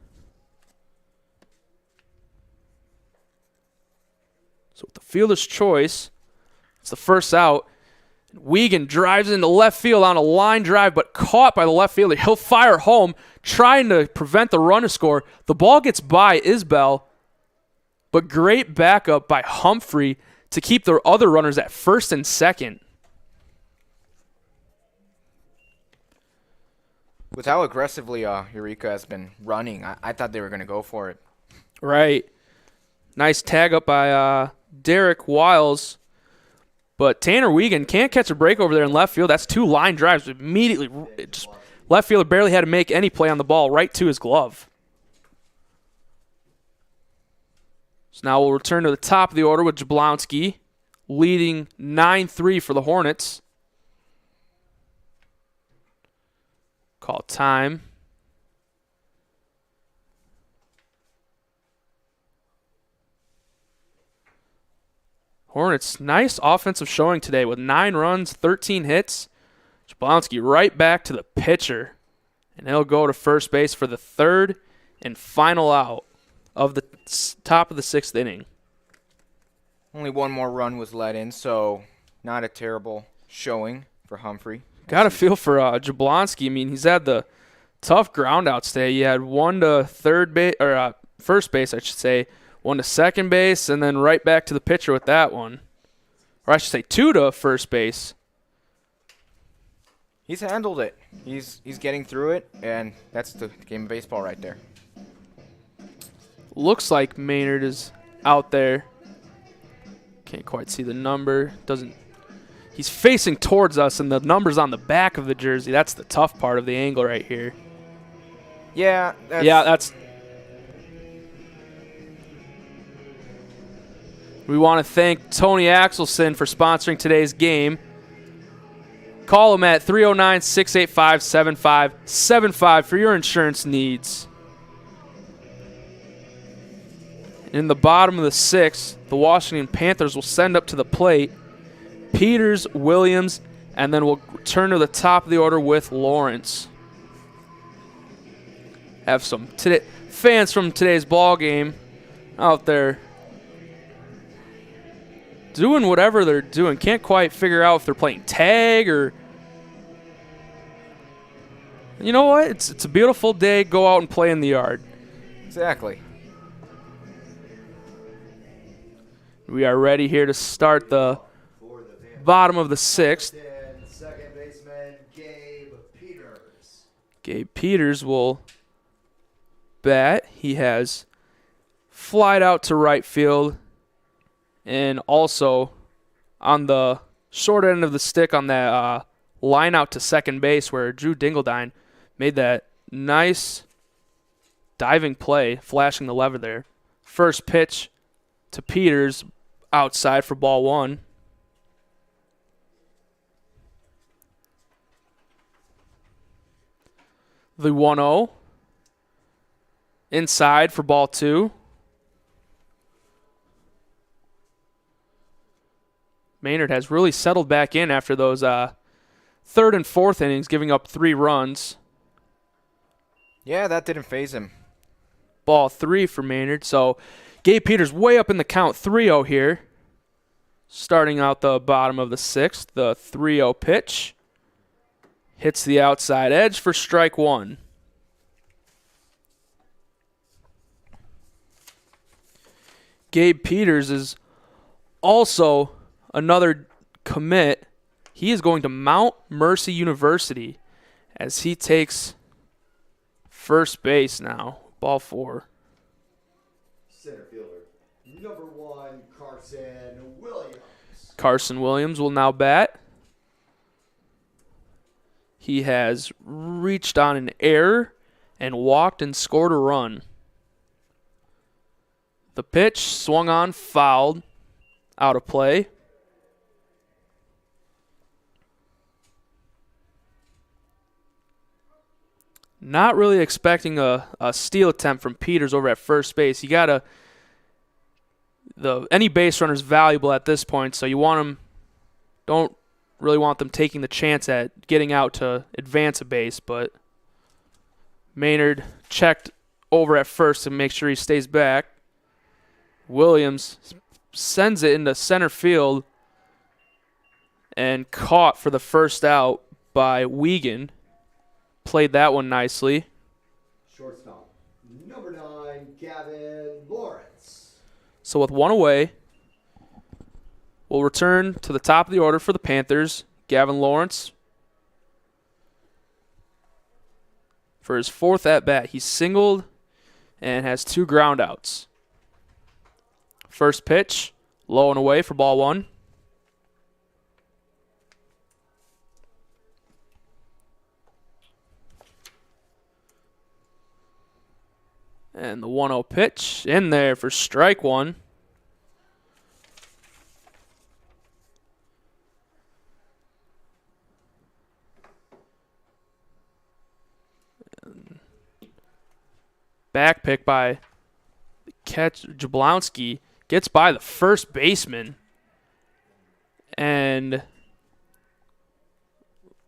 [SPEAKER 2] So with the fielder's choice, it's the first out. Wiegand drives into left field on a line drive, but caught by the left fielder. He'll fire home, trying to prevent the run to score. The ball gets by Isbell, but great backup by Humphrey to keep the other runners at first and second.
[SPEAKER 1] With how aggressively Eureka has been running, I thought they were going to go for it.
[SPEAKER 2] Right. Nice tag up by Derek Wiles. But Tanner Wiegand can't catch a break over there in left field. That's 2 line drives. Immediately, left fielder barely had to make any play on the ball, right to his glove. So now we'll return to the top of the order with Jablonski leading 9-3 for the Hornets. Call time. Hornets, nice offensive showing today with 9 runs, 13 hits. Jablonski right back to the pitcher. And he'll go to first base for the third and final out of the top of the 6th inning.
[SPEAKER 1] Only 1 more run was let in, so not a terrible showing for Humphrey.
[SPEAKER 2] Got a feel for Jablonski. I mean, he's had the tough groundouts today. He had 1 to third base, or first base, I should say. 1 to second base, and then right back to the pitcher with that one. Or I should say 2 to first base.
[SPEAKER 1] He's handled it. He's getting through it, and that's the game of baseball right there.
[SPEAKER 2] Looks like Maynard is out there. Can't quite see the number. He's facing towards us, and the number's on the back of the jersey. That's the tough part of the angle right here.
[SPEAKER 1] Yeah.
[SPEAKER 2] That's. We want to thank Tony Axelson for sponsoring today's game. Call him at 309-685-7575 for your insurance needs. In the bottom of the 6th, the Washington Panthers will send up to the plate Peters, Williams, and then we'll turn to the top of the order with Lawrence. Have some fans from today's ball game out there doing whatever they're doing. Can't quite figure out if they're playing tag or... You know what? It's a beautiful day. Go out and play in the yard.
[SPEAKER 1] Exactly.
[SPEAKER 2] We are ready here to start the bottom of the 6th.
[SPEAKER 3] Second baseman Gabe Peters.
[SPEAKER 2] Gabe Peters will bat. He has flied out to right field. And also on the short end of the stick on that line out to second base where Drew Dingledine made that nice diving play, flashing the lever there. First pitch to Peters outside for ball 1. The 1-0 inside for ball 2. Maynard has really settled back in after those 3rd and 4th innings, giving up 3 runs.
[SPEAKER 1] Yeah, that didn't faze him.
[SPEAKER 2] Ball 3 for Maynard. So Gabe Peters way up in the count, 3-0 here. Starting out the bottom of the 6th, the 3-0 pitch. Hits the outside edge for strike 1. Gabe Peters is also another commit. He is going to Mount Mercy University as he takes first base now. Ball 4.
[SPEAKER 3] Center fielder, number 1, Carson Williams.
[SPEAKER 2] Carson Williams will now bat. He has reached on an error and walked and scored a run. The pitch swung on, fouled, out of play. not really expecting a steal attempt from Peters over at first base. You gotta any base runner is valuable at this point, so you want them. Don't really want them taking the chance at getting out to advance a base, but Maynard checked over at first to make sure he stays back. Williams sends it into center field and caught for the first out by Wiegand. Played that one nicely.
[SPEAKER 3] Shortstop, number 9, Gavin Lawrence.
[SPEAKER 2] So with one away, we'll return to the top of the order for the Panthers. Gavin Lawrence. For his 4th at-bat, he's singled and has 2 ground outs. First pitch, low and away for ball 1. And the 1-0 pitch in there for strike 1. Back pick by the catch. Jablonski gets by the first baseman. And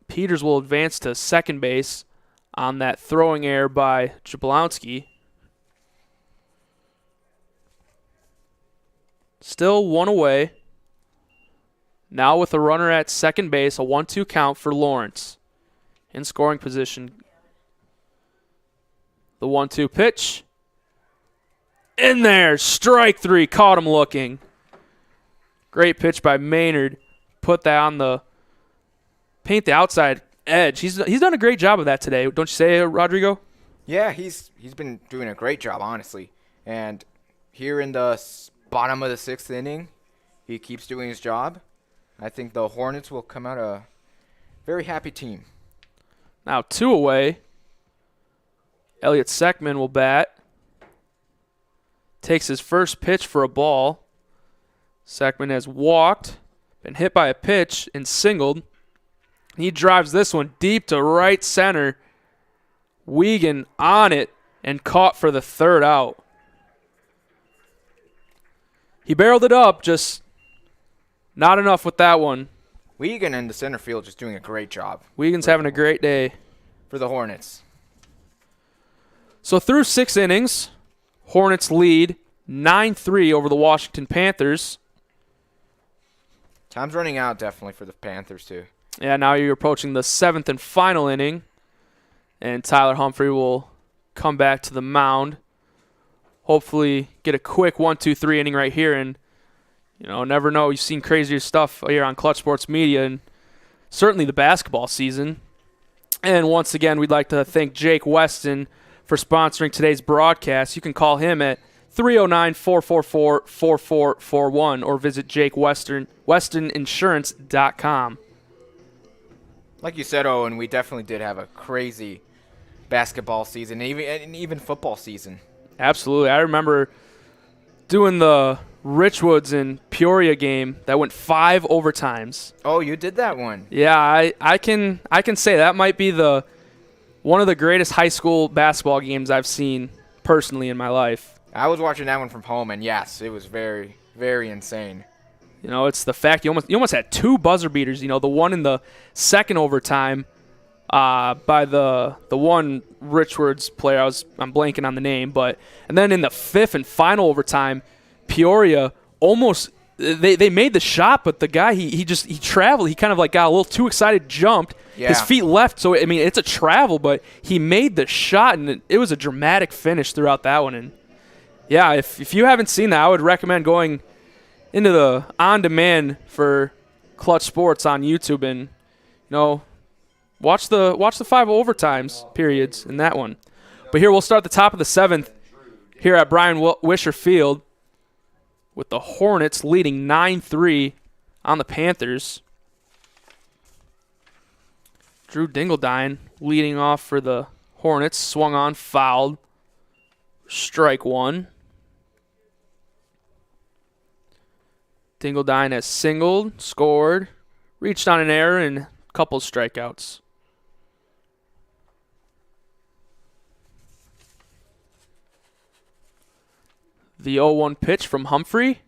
[SPEAKER 2] Peters will advance to second base on that throwing error by Jablonski. Still 1 away. Now with a runner at second base, a 1-2 count for Lawrence. In scoring position. The 1-2 pitch. In there. Strike 3. Caught him looking. Great pitch by Maynard. Put that on the paint the outside edge. He's done a great job of that today. Don't you say, Rodrigo?
[SPEAKER 1] Yeah, he's been doing a great job, honestly. And here in the bottom of the 6th inning, he keeps doing his job. I think the Hornets will come out a very happy team.
[SPEAKER 2] Now 2 away. Elliot Seckman will bat. Takes his first pitch for a ball. Seckman has walked, been hit by a pitch, and singled. He drives this one deep to right center. Wiegand on it and caught for the 3rd out. He barreled it up, just not enough with that one.
[SPEAKER 1] Wiegand in the center field just doing a great job.
[SPEAKER 2] Wiegand's having a great day.
[SPEAKER 1] For the Hornets.
[SPEAKER 2] So through 6 innings, Hornets lead 9-3 over the Washington Panthers.
[SPEAKER 1] Time's running out definitely for the Panthers too.
[SPEAKER 2] Yeah, now you're approaching the 7th and final inning. And Tyler Humphrey will come back to the mound. Hopefully get a quick 1-2-3 inning right here. And, never know. You've seen crazier stuff here on Clutch Sports Media and certainly the basketball season. And once again, we'd like to thank Jake Weston for sponsoring today's broadcast. You can call him at 309-444-4441 or visit JakeWestoninsurance.com.
[SPEAKER 1] Like you said, Owen, we definitely did have a crazy basketball season, and even football season.
[SPEAKER 2] Absolutely. I remember doing the Richwoods and Peoria game that went 5 overtimes.
[SPEAKER 1] Oh, you did that one.
[SPEAKER 2] Yeah, I can say that might be one of the greatest high school basketball games I've seen personally in my life.
[SPEAKER 1] I was watching that one from home, and yes, it was very, very insane.
[SPEAKER 2] It's the fact you almost had 2 buzzer beaters. The one in the second overtime by the one Richwards player. I'm blanking on the name, and then in the 5th and final overtime, Peoria almost they made the shot, but the guy he traveled. He kind of got a little too excited, jumped.
[SPEAKER 1] Yeah.
[SPEAKER 2] His feet left, so it's a travel, but he made the shot, and it was a dramatic finish throughout that one. And yeah, if you haven't seen that, I would recommend going into the on-demand for Clutch Sports on YouTube and watch the 5 overtimes periods in that one. But here we'll start the top of the 7th here at Brian Wisher Field with the Hornets leading 9-3 on the Panthers. Drew Dingledine leading off for the Hornets, swung on, fouled, strike 1. Dingledine has singled, scored, reached on an error, and a couple of strikeouts. The 0-1 pitch from Humphrey.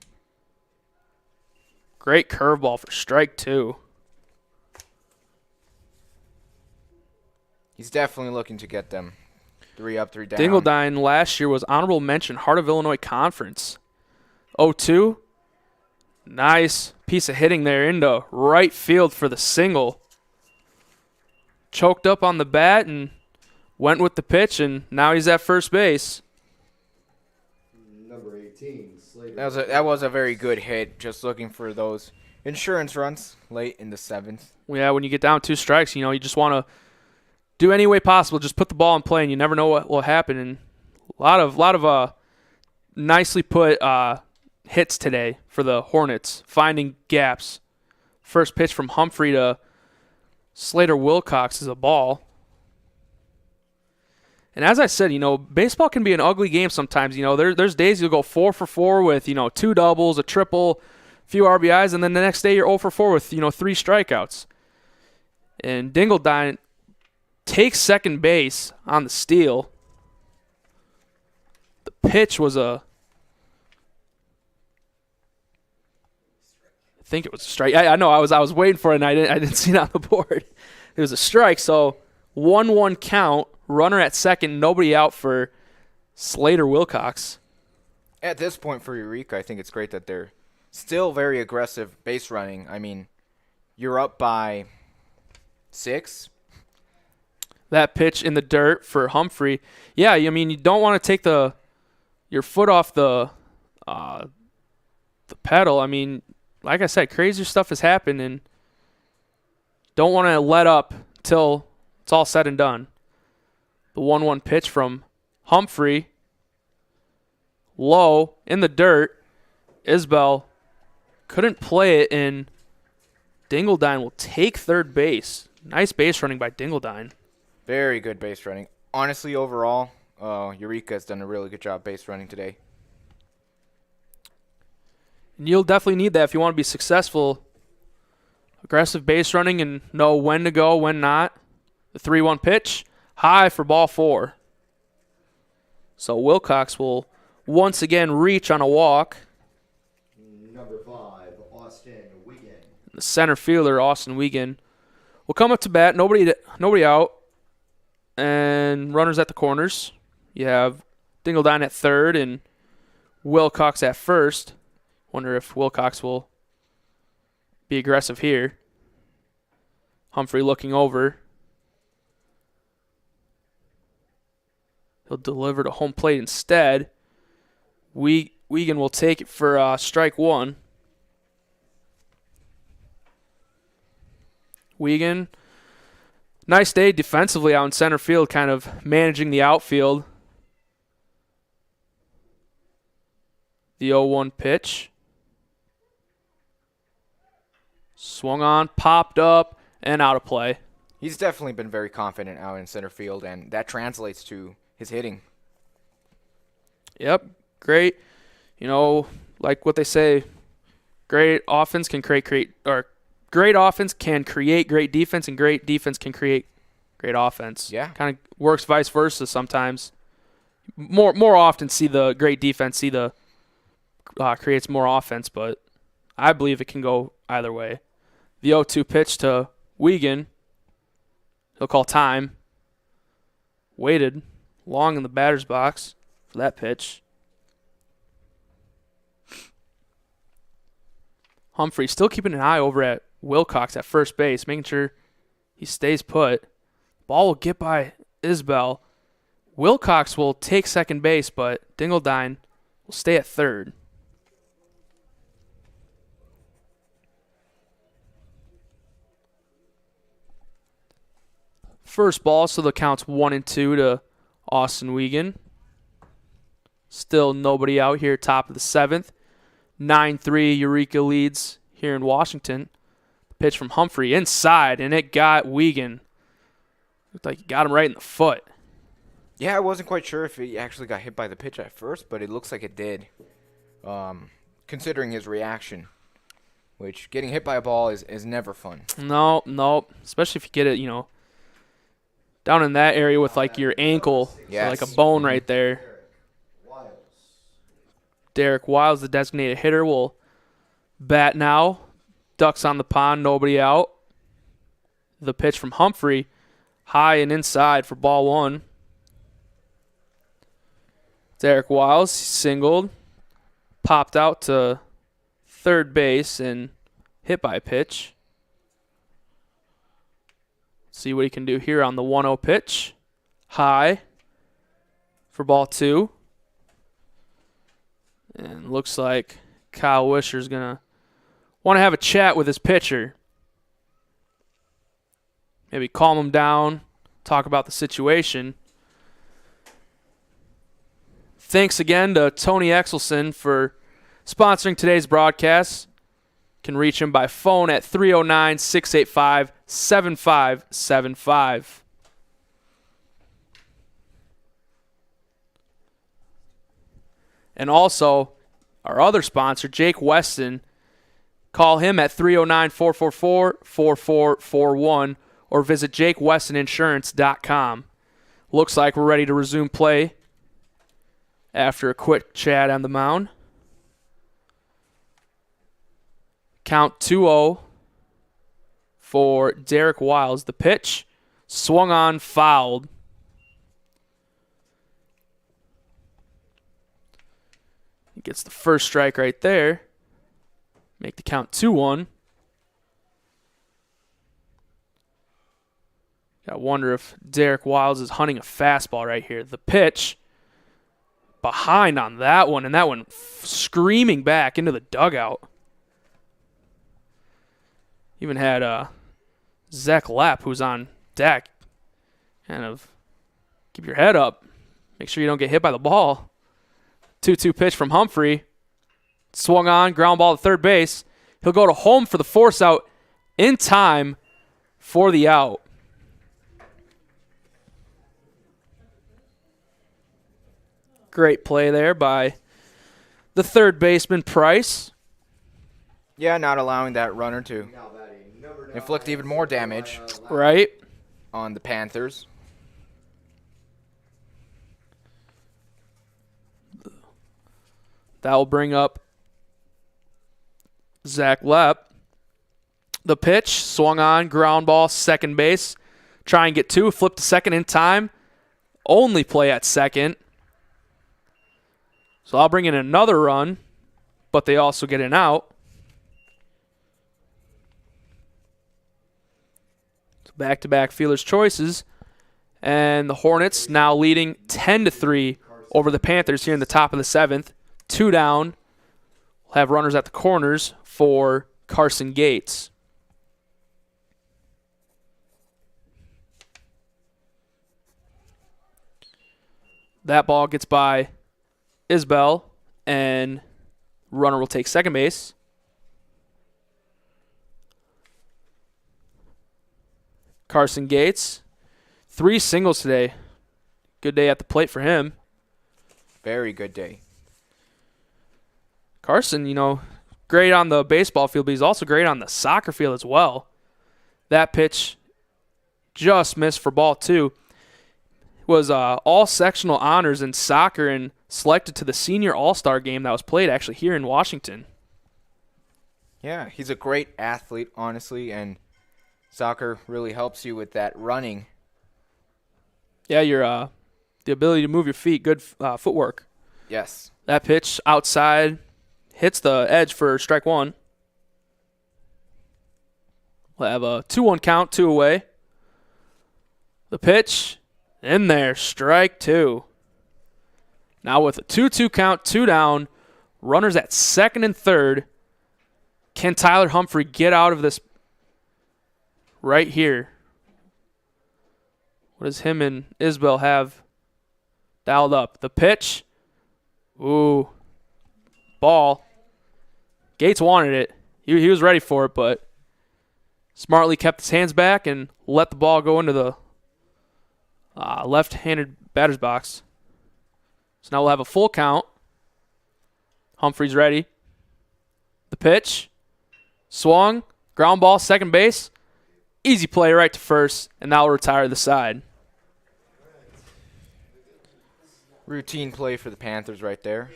[SPEAKER 2] Great curveball for strike 2.
[SPEAKER 1] He's definitely looking to get them 3 up, 3 down.
[SPEAKER 2] Dingledine last year was honorable mention Heart of Illinois Conference. 0-2. Nice piece of hitting there into right field for the single. Choked up on the bat and went with the pitch, and now he's at first base.
[SPEAKER 3] Number 18, Slater.
[SPEAKER 1] That was a very good hit. Just looking for those insurance runs late in the 7th.
[SPEAKER 2] Yeah, when you get down 2 strikes, you just want to do any way possible. Just put the ball in play, and you never know what will happen. And a lot of nicely put hits today for the Hornets, finding gaps. First pitch from Humphrey to Slater Wilcox is a ball. And as I said, baseball can be an ugly game sometimes. There's days you'll go 4 for 4 with, 2 doubles, a triple, a few RBIs, and then the next day you're 0 for 4 with, 3 strikeouts. And Dingledine takes second base on the steal. The pitch was I think it was a strike. I know. I was waiting for it, and I didn't see it on the board. It was a strike. So 1-1 count. Runner at second. Nobody out for Slater Wilcox.
[SPEAKER 1] At this point for Eureka, I think it's great that they're still very aggressive base running. I mean, you're up by 6.
[SPEAKER 2] That pitch in the dirt for Humphrey. Yeah, you don't want to take your foot off the pedal. I mean, like I said, crazier stuff has happened, and don't want to let up till it's all said and done. The 1-1 pitch from Humphrey. Low in the dirt. Isbell couldn't play it, and Dingledine will take third base. Nice base running by Dingledine.
[SPEAKER 1] Very good base running. Honestly, overall, Eureka has done a really good job base running today.
[SPEAKER 2] And you'll definitely need that if you want to be successful. Aggressive base running and know when to go, when not. The 3-1 pitch. High for ball 4. So Wilcox will once again reach on a walk.
[SPEAKER 3] Number 5, Austin Wiegand.
[SPEAKER 2] The center fielder, Austin Wiegand, will come up to bat. Nobody out. And runners at the corners. You have Dingledine at third and Wilcox at first. Wonder if Wilcox will be aggressive here. Humphrey looking over. He'll deliver to home plate instead. Wiegand will take it for strike 1. Wiegand, nice day defensively out in center field, kind of managing the outfield. The 0-1 pitch. Swung on, popped up, and out of play.
[SPEAKER 1] He's definitely been very confident out in center field, and that translates to his hitting.
[SPEAKER 2] Yep, great. Like what they say, great offense can create great defense, and great defense can create great offense.
[SPEAKER 1] Yeah,
[SPEAKER 2] kind of works vice versa sometimes. More often, see the great defense, creates more offense, but I believe it can go either way. The 0-2 pitch to Wiegand. He'll call time. Waited long in the batter's box for that pitch. Humphrey still keeping an eye over at Wilcox at first base, making sure he stays put. Ball will get by Isbell. Wilcox will take second base, but Dingledine will stay at third. First ball, so the count's 1-2 to Austin Wiegand. Still nobody out here, top of the 7th. 9-3 Eureka leads here in Washington. Pitch from Humphrey inside, and it got Wiegand. Looked like he got him right in the foot.
[SPEAKER 1] Yeah, I wasn't quite sure if he actually got hit by the pitch at first, but it looks like it did. Considering his reaction, which getting hit by a ball is never fun.
[SPEAKER 2] No, especially if you get it, down in that area with like your ankle,
[SPEAKER 1] Yes.
[SPEAKER 2] so like a bone right there. Derek Wiles, the designated hitter, will bat now. Ducks on the pond, nobody out. The pitch from Humphrey, high and inside for ball one. Derek Wiles singled, popped out to third base and hit by a pitch. See what he can do here on the 1-0 pitch. High for ball two. And looks like Kyle Wisher's going to want to have a chat with his pitcher. Maybe calm him down, talk about the situation. Thanks again to Tony Exelson for sponsoring today's broadcast. You can reach him by phone at 309-685-7575. And also, our other sponsor, Jake Weston, call him at 309-444-4441 or visit JakeWestonInsurance.com. Looks like we're ready to resume play after a quick chat on the mound. Count 2-0 for Derek Wiles. The pitch swung on, fouled. He gets the first strike right there. Make the count 2-1. Gotta wonder if Derek Wiles is hunting a fastball right here. The pitch behind on that one, and that one screaming back into the dugout. Even had Zach Lapp, who's on deck, kind of keep your head up. Make sure you don't get hit by the ball. 2-2 pitch from Humphrey. Swung on, ground ball to third base. He'll go to home for the force out in time for the out. Great play there by the third baseman, Price.
[SPEAKER 1] Yeah, not allowing that runner to inflict even more damage
[SPEAKER 2] Right.
[SPEAKER 1] on the Panthers.
[SPEAKER 2] That will bring up Zach Lepp. The pitch, swung on, ground ball, second base. Try and get two, flip to second in time. Only play at second. So I'll bring in another run, but they also get an out. So back-to-back fielder's choices. And the Hornets now leading 10-3 over the Panthers here in the top of the seventh. 2 down. We'll have runners at the corners for Carson Gates. That ball gets by Isbell, and runner will take second base. Carson Gates, 3 singles today. Good day at the plate for him.
[SPEAKER 1] Very good day.
[SPEAKER 2] Carson, great on the baseball field, but he's also great on the soccer field as well. That pitch just missed for ball 2. Was all sectional honors in soccer and selected to the senior all-star game that was played actually here in Washington.
[SPEAKER 1] Yeah, he's a great athlete, honestly, and soccer really helps you with that running.
[SPEAKER 2] Yeah, your the ability to move your feet, good footwork.
[SPEAKER 1] Yes.
[SPEAKER 2] That pitch outside hits the edge for strike 1. We'll have a 2-1 count, 2 away. The pitch in there, strike 2. Now with a 2-2 count, 2 down, runners at second and third. Can Tyler Humphrey get out of this right here? What does him and Isbell have dialed up? The pitch. Ooh. Ball. Gates wanted it. He was ready for it, but smartly kept his hands back and let the ball go into the left-handed batter's box. So now we'll have a full count. Humphrey's ready. The pitch. Swung. Ground ball, second base. Easy play right to first, and that will retire the side.
[SPEAKER 1] Routine play for the Panthers right there.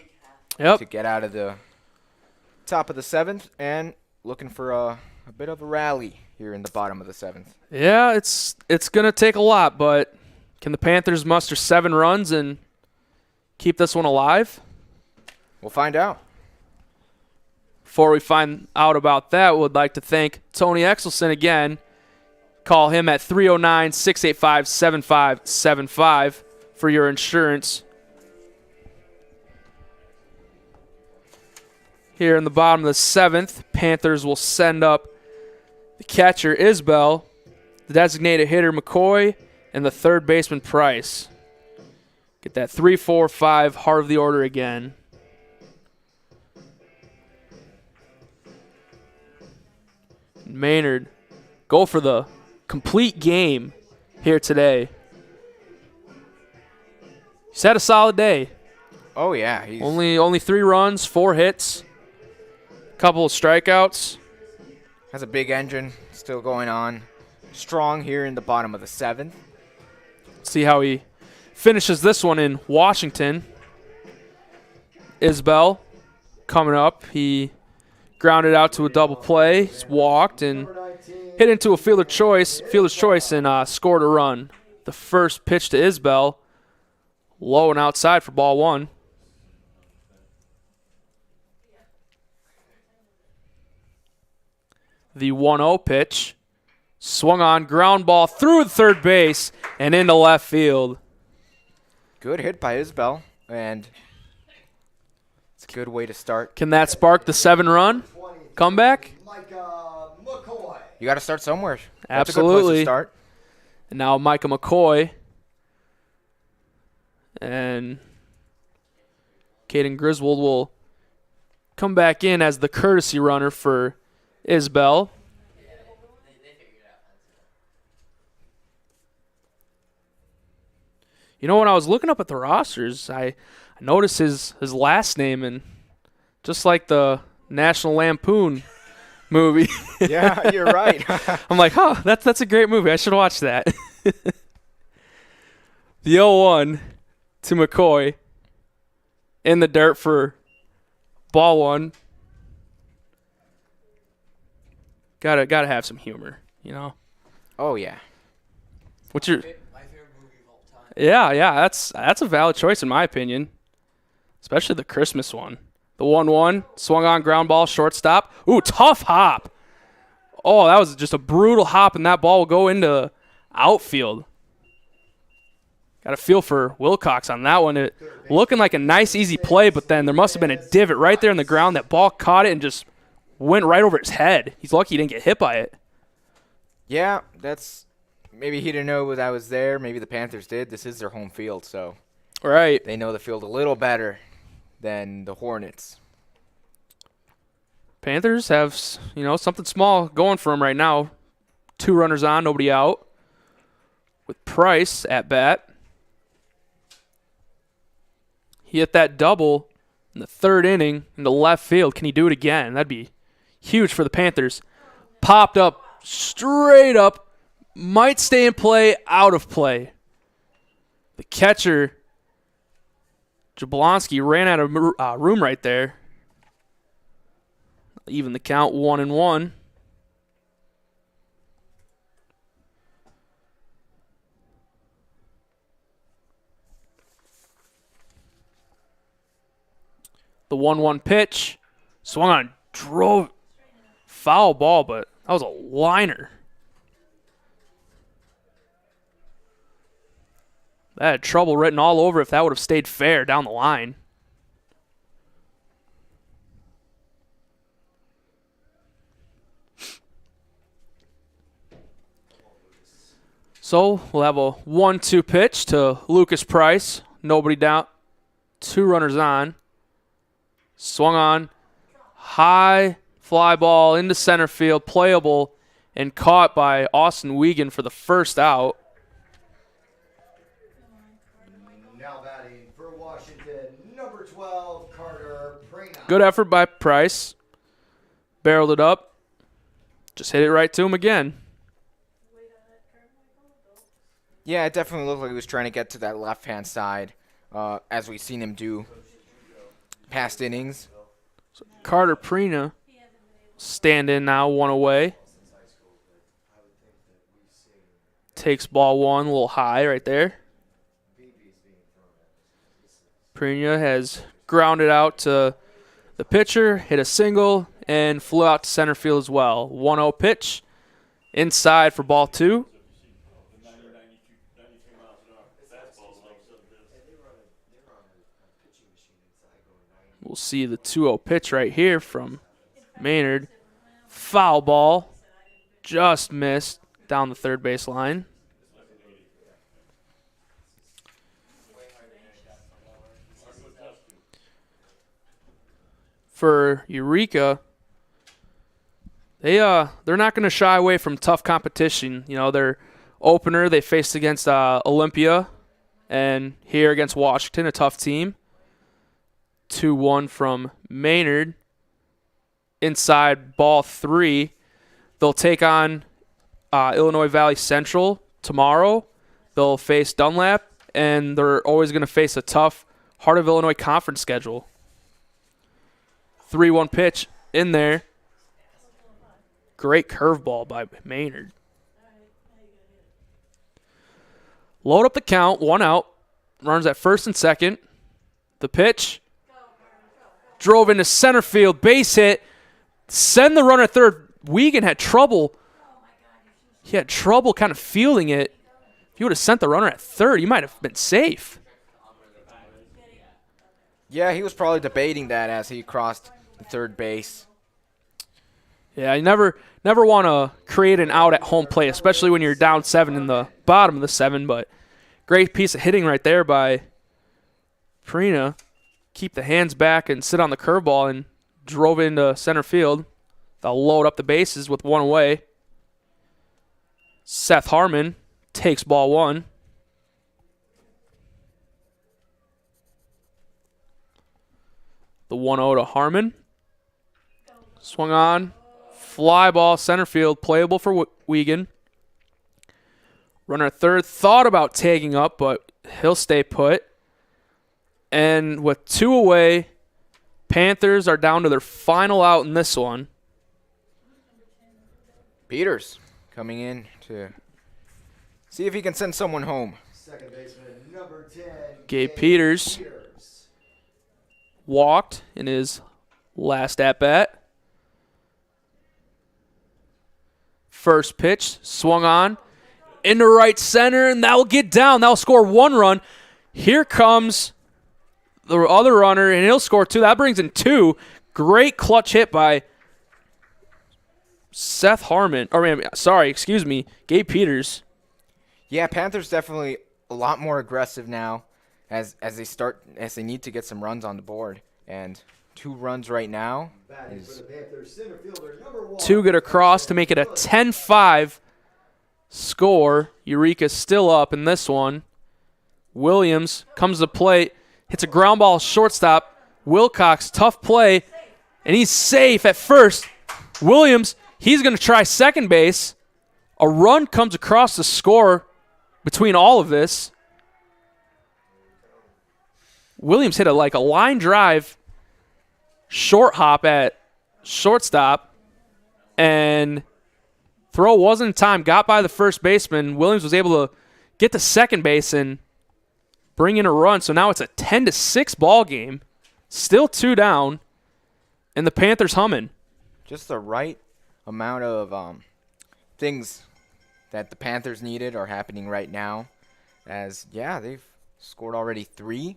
[SPEAKER 2] Yep.
[SPEAKER 1] to get out of the top of the 7th and looking for a bit of a rally here in the bottom of the 7th.
[SPEAKER 2] Yeah, it's going to take a lot, but can the Panthers muster 7 runs and keep this one alive?
[SPEAKER 1] We'll find out.
[SPEAKER 2] Before we find out about that, we'd like to thank Tony Exelson again. Call him at 309-685-7575 for your insurance. Here in the bottom of the 7th, Panthers will send up the catcher, Isbell, the designated hitter, McCoy, and the third baseman, Price. Get that 3, 4, 5 heart of the order again. Maynard go for the complete game here today. He's had a solid day.
[SPEAKER 1] Oh, yeah. He's
[SPEAKER 2] Only 3 runs, 4 hits, couple of strikeouts.
[SPEAKER 1] has a big engine still going on. Strong here in the bottom of the 7th.
[SPEAKER 2] See how he finishes this one in Washington. Isbell coming up. He grounded out to a double play. He's walked and hit into a fielder's choice and scored a run. The first pitch to Isbell, low and outside for ball 1. The 1-0 pitch, swung on, ground ball through the third base and into left field.
[SPEAKER 1] Good hit by Isbell, and it's a good way to start.
[SPEAKER 2] Can that spark the 7-run comeback?
[SPEAKER 3] McCoy.
[SPEAKER 1] You got to start somewhere. That's
[SPEAKER 2] Absolutely.
[SPEAKER 1] a good place to start.
[SPEAKER 2] And now Micah McCoy and Caden Griswold will come back in as the courtesy runner for Isbell. You know, when I was looking up at the rosters, I noticed his last name, and just like the National Lampoon movie,
[SPEAKER 1] Yeah, you're right.
[SPEAKER 2] I'm like, huh, that's a great movie. I should watch that. The 0-1 to McCoy in the dirt for ball 1. Gotta have some humor, you know.
[SPEAKER 1] Oh, yeah.
[SPEAKER 2] What's your?
[SPEAKER 4] My favorite movie of all time.
[SPEAKER 2] Yeah, that's a valid choice in my opinion, especially the Christmas one. The 1-1 swung on, ground ball, shortstop. Ooh, tough hop. Oh, that was just a brutal hop, and that ball will go into outfield. Got a feel for Wilcox on that one. It looking like a nice, easy play, but then there must have been a divot right there in the ground. That ball caught it and just went right over his head. He's lucky he didn't get hit by it.
[SPEAKER 1] Yeah, that's maybe he didn't know that I was there. Maybe the Panthers did. This is their home field, so
[SPEAKER 2] Right.
[SPEAKER 1] they know the field a little better than the Hornets.
[SPEAKER 2] Panthers have, something small going for them right now. 2 runners on, nobody out. With Price at bat. He hit that double in the 3rd inning in the left field. Can he do it again? That'd be huge for the Panthers. Popped up, straight up, might stay in play, out of play. The catcher, Jablonski, ran out of room right there. Even the count, 1-1. The 1-1 pitch, swung on, drove, foul ball, but that was a liner. That had trouble written all over if that would have stayed fair down the line. So we'll have a 1-2 pitch to Lucas Price. Nobody down. 2 runners on. Swung on. High fly ball into center field. Playable and caught by Austin Wiegand for the first out.
[SPEAKER 3] Now batting for Washington, number 12, Carter Prana.
[SPEAKER 2] Good effort by Price. Barreled it up. Just hit it right to him again.
[SPEAKER 1] Yeah, it definitely looked like he was trying to get to that left-hand side, as we've seen him do past innings.
[SPEAKER 2] Carter Prina stand in now, 1 away. Takes ball 1 a little high right there. Prina has grounded out to the pitcher, hit a single, and flew out to center field as well. 1-0 pitch inside for ball 2. We'll see the 2-0 pitch right here from Maynard. Foul ball. Just missed down the third base line. For Eureka, they're not going to shy away from tough competition. You know, their opener they faced against Olympia, and here against Washington, a tough team. 2-1 from Maynard. Inside ball 3, they'll take on Illinois Valley Central tomorrow. They'll face Dunlap, and they're always going to face a tough Heart of Illinois Conference schedule. 3-1 pitch in there. Great curveball by Maynard. Load up the count, 1 out. Runners at first and second. The pitch. Drove into center field, base hit. Send the runner at third. Wiegand had trouble. He had trouble kind of fielding it. If you would have sent the runner at third, he might have been safe.
[SPEAKER 1] Yeah, he was probably debating that as he crossed the third base.
[SPEAKER 2] Yeah, you never want to create an out at home plate, especially when you're down 7 in the bottom of the 7. But great piece of hitting right there by Prina. Keep the hands back and sit on the curveball and drove into center field. They'll load up the bases with 1 away. Seth Harmon takes ball 1. The 1-0 to Harmon. Swung on. Fly ball, center field, playable for Wiegand. Runner at third thought about tagging up, but he'll stay put. And with 2 away, Panthers are down to their final out in this one.
[SPEAKER 1] Peters coming in to see if he can send someone home.
[SPEAKER 3] Second baseman, number 10.
[SPEAKER 2] Gabe Peters walked in his last at-bat. First pitch, swung on, into right center, and that will get down. That will score 1 run. Here comes the other runner, and he'll score 2. That brings in 2. Great clutch hit by Seth Harmon. Gabe Peters.
[SPEAKER 1] Yeah, Panthers definitely a lot more aggressive now as they need to get some runs on the board. And 2 runs right now is
[SPEAKER 2] 2 get across to make it a 10-5 score. Eureka's still up in this one. Williams comes to plate, hits a ground ball shortstop. Wilcox, tough play, and he's safe at first. Williams, he's going to try second base. A run comes across the score between all of this. Williams hit a line drive short hop at shortstop, and throw wasn't in time. Got by the first baseman. Williams was able to get to second base and bring in a run. So now it's a 10-6 ball game. Still 2 down, and the Panthers humming.
[SPEAKER 1] just the right amount of things that the Panthers needed are happening right now. As, yeah, they've scored already 3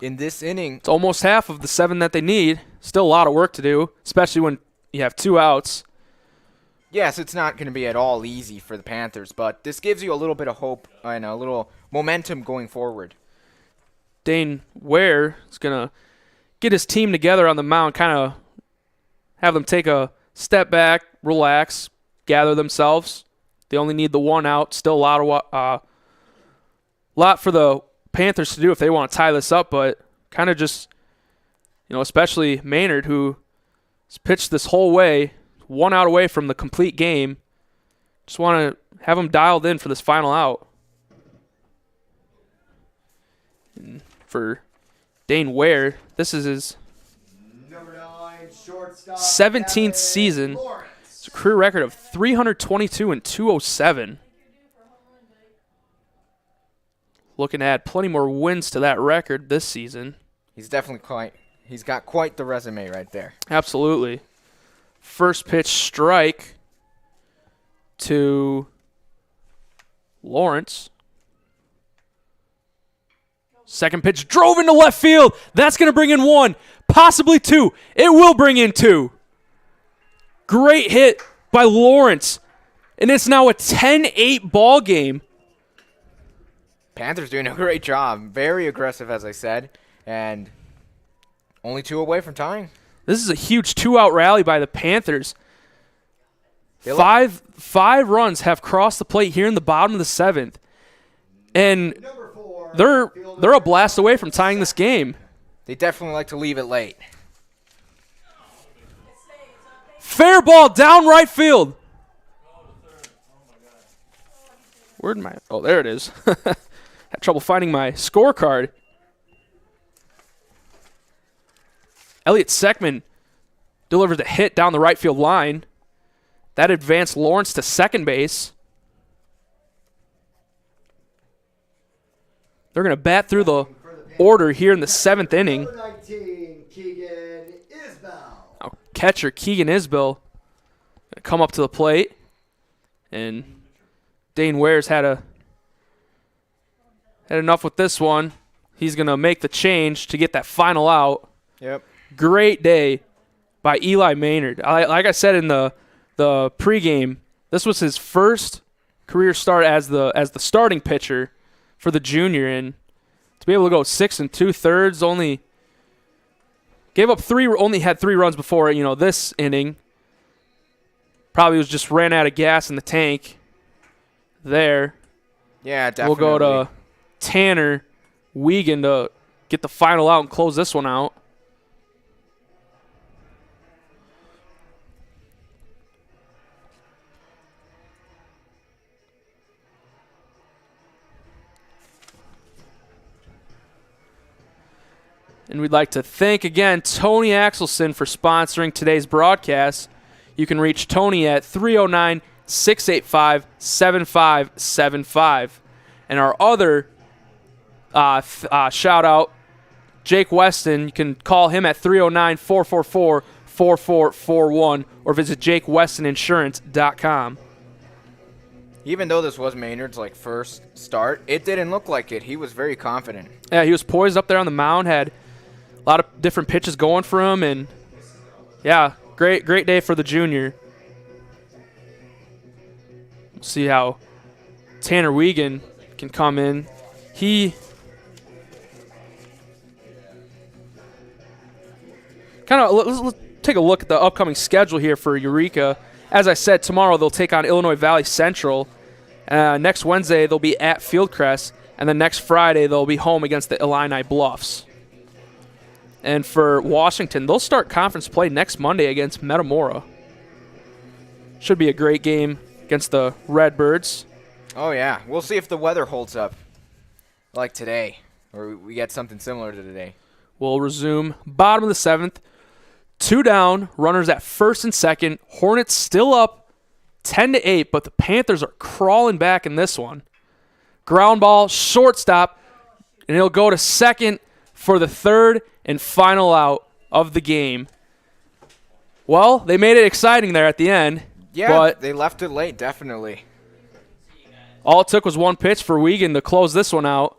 [SPEAKER 1] in this inning.
[SPEAKER 2] It's almost half of the 7 that they need. Still a lot of work to do, especially when you have 2 outs.
[SPEAKER 1] Yes, it's not going to be at all easy for the Panthers, but this gives you a little bit of hope and a little momentum going forward.
[SPEAKER 2] Dane Ware is going to get his team together on the mound, kind of have them take a step back, relax, gather themselves. They only need the 1 out. Still a lot for the Panthers to do if they want to tie this up, but kind of just, especially Maynard, who has pitched this whole way, 1 out away from the complete game. Just want to have him dialed in for this final out. And for Dane Ware. This is his
[SPEAKER 3] Number 9, shortstop.
[SPEAKER 2] 17th
[SPEAKER 3] Gavin
[SPEAKER 2] season.
[SPEAKER 3] Lawrence.
[SPEAKER 2] It's a career record of 322 and 207. Looking to add plenty more wins to that record this season.
[SPEAKER 1] He's got quite the resume right there.
[SPEAKER 2] Absolutely. First pitch strike to Lawrence. Second pitch drove into left field. That's going to bring in 1, possibly 2. It will bring in 2. Great hit by Lawrence. And it's now a 10-8 ball game.
[SPEAKER 1] Panthers doing a great job. Very aggressive, as I said. And only 2 away from tying.
[SPEAKER 2] This is a huge 2-out rally by the Panthers. Five runs have crossed the plate here in the bottom of the 7th. And
[SPEAKER 3] Number 4,
[SPEAKER 2] they're a blast away from tying this game.
[SPEAKER 1] They definitely like to leave it late.
[SPEAKER 2] Fair ball down right field. Where'd my... Oh, there it is. Had trouble finding my scorecard. Elliot Seckman delivers a hit down the right field line. That advanced Lawrence to second base. They're going to bat through the order here in the 7th inning.
[SPEAKER 3] Number 19, Keegan Isbell.
[SPEAKER 2] Now, catcher Keegan Isbell gonna come up to the plate. And Dane Ware's had enough with this one. He's going to make the change to get that final out.
[SPEAKER 1] Yep.
[SPEAKER 2] Great day by Eli Maynard. Like I said in the pregame, this was his first career start as the starting pitcher for the junior, and to be able to go 6 2/3, only had 3 runs before this inning. Probably was just ran out of gas in the tank. There,
[SPEAKER 1] Yeah, definitely.
[SPEAKER 2] we'll go to Tanner Wiegand to get the final out and close this one out. And we'd like to thank again Tony Axelson for sponsoring today's broadcast. You can reach Tony at 309-685-7575. And our other shout out, Jake Weston, you can call him at 309-444-4441 or visit JakeWestonInsurance.com.
[SPEAKER 1] Even though this was Maynard's first start, it didn't look like it. He was very confident.
[SPEAKER 2] Yeah, he was poised up there on the mound, had a lot of different pitches going for him, and yeah, great day for the junior. We'll see how Tanner Wiegand can come in. Let's take a look at the upcoming schedule here for Eureka. As I said, tomorrow they'll take on Illinois Valley Central. Next Wednesday they'll be at Fieldcrest, and then next Friday they'll be home against the Illini Bluffs. And for Washington, they'll start conference play next Monday against Metamora. Should be a great game against the Redbirds.
[SPEAKER 1] Oh, yeah. We'll see if the weather holds up like today, or we get something similar to today.
[SPEAKER 2] We'll resume bottom of the 7th. 2 down, runners at first and second. Hornets still up 10-8, but the Panthers are crawling back in this one. Ground ball, shortstop, and it'll go to second for the 3rd and final out of the game. Well, they made it exciting there at the end.
[SPEAKER 1] Yeah,
[SPEAKER 2] but
[SPEAKER 1] they left it late, definitely.
[SPEAKER 2] all it took was one pitch for Wiegand to close this one out.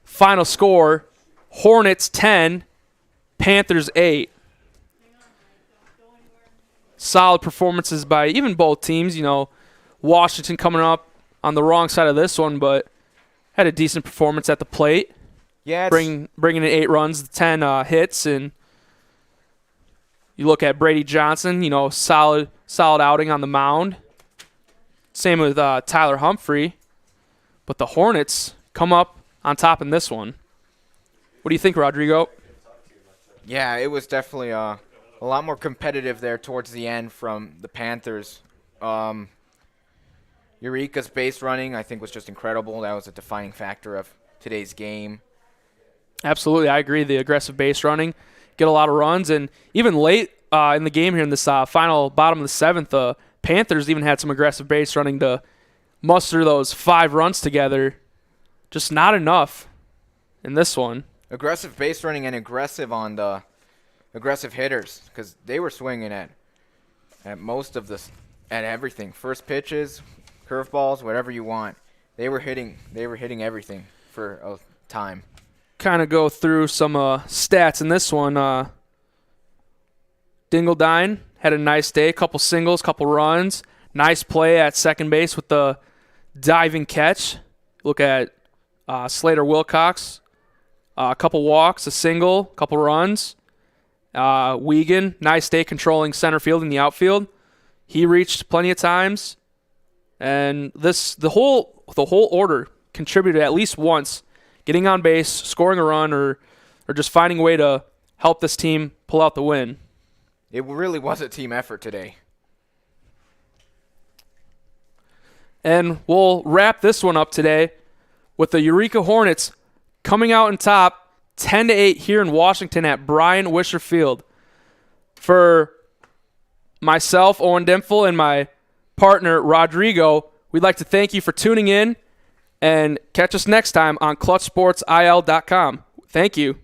[SPEAKER 2] Final score, Hornets 10, Panthers 8. Solid performances by even both teams. You know, Washington coming up on the wrong side of this one, but had a decent performance at the plate.
[SPEAKER 1] Yeah,
[SPEAKER 2] bringing in 8 runs, 10 hits, and you look at Brady Johnson. You know, solid outing on the mound. Same with Tyler Humphrey, but the Hornets come up on top in this one. What do you think, Rodrigo?
[SPEAKER 1] Yeah, it was definitely a lot more competitive there towards the end from the Panthers. Eureka's base running, I think, was just incredible. That was a defining factor of today's game.
[SPEAKER 2] Absolutely, I agree. The aggressive base running, get a lot of runs, and even late in the game here in this final bottom of the 7th, the Panthers even had some aggressive base running to muster those 5 runs together. Just not enough in this one.
[SPEAKER 1] Aggressive base running and aggressive on the aggressive hitters because they were swinging at most of this, at everything. First pitches, curveballs, whatever you want. They were hitting everything for a time.
[SPEAKER 2] Kind of go through some stats in this one. Dingledine had a nice day, couple singles, couple runs. Nice play at second base with the diving catch. Look at Slater Wilcox. A couple walks, a single, couple runs. Wiegand, nice day controlling center field in the outfield. He reached plenty of times. And the whole order contributed at least once, getting on base, scoring a run, or just finding a way to help this team pull out the win.
[SPEAKER 1] It really was a team effort today.
[SPEAKER 2] And we'll wrap this one up today with the Eureka Hornets coming out on top 10-8 here in Washington at Brian Wisher Field. For myself, Owen Dempfel, and my partner, Rodrigo, we'd like to thank you for tuning in and catch us next time on ClutchSportsIL.com. Thank you.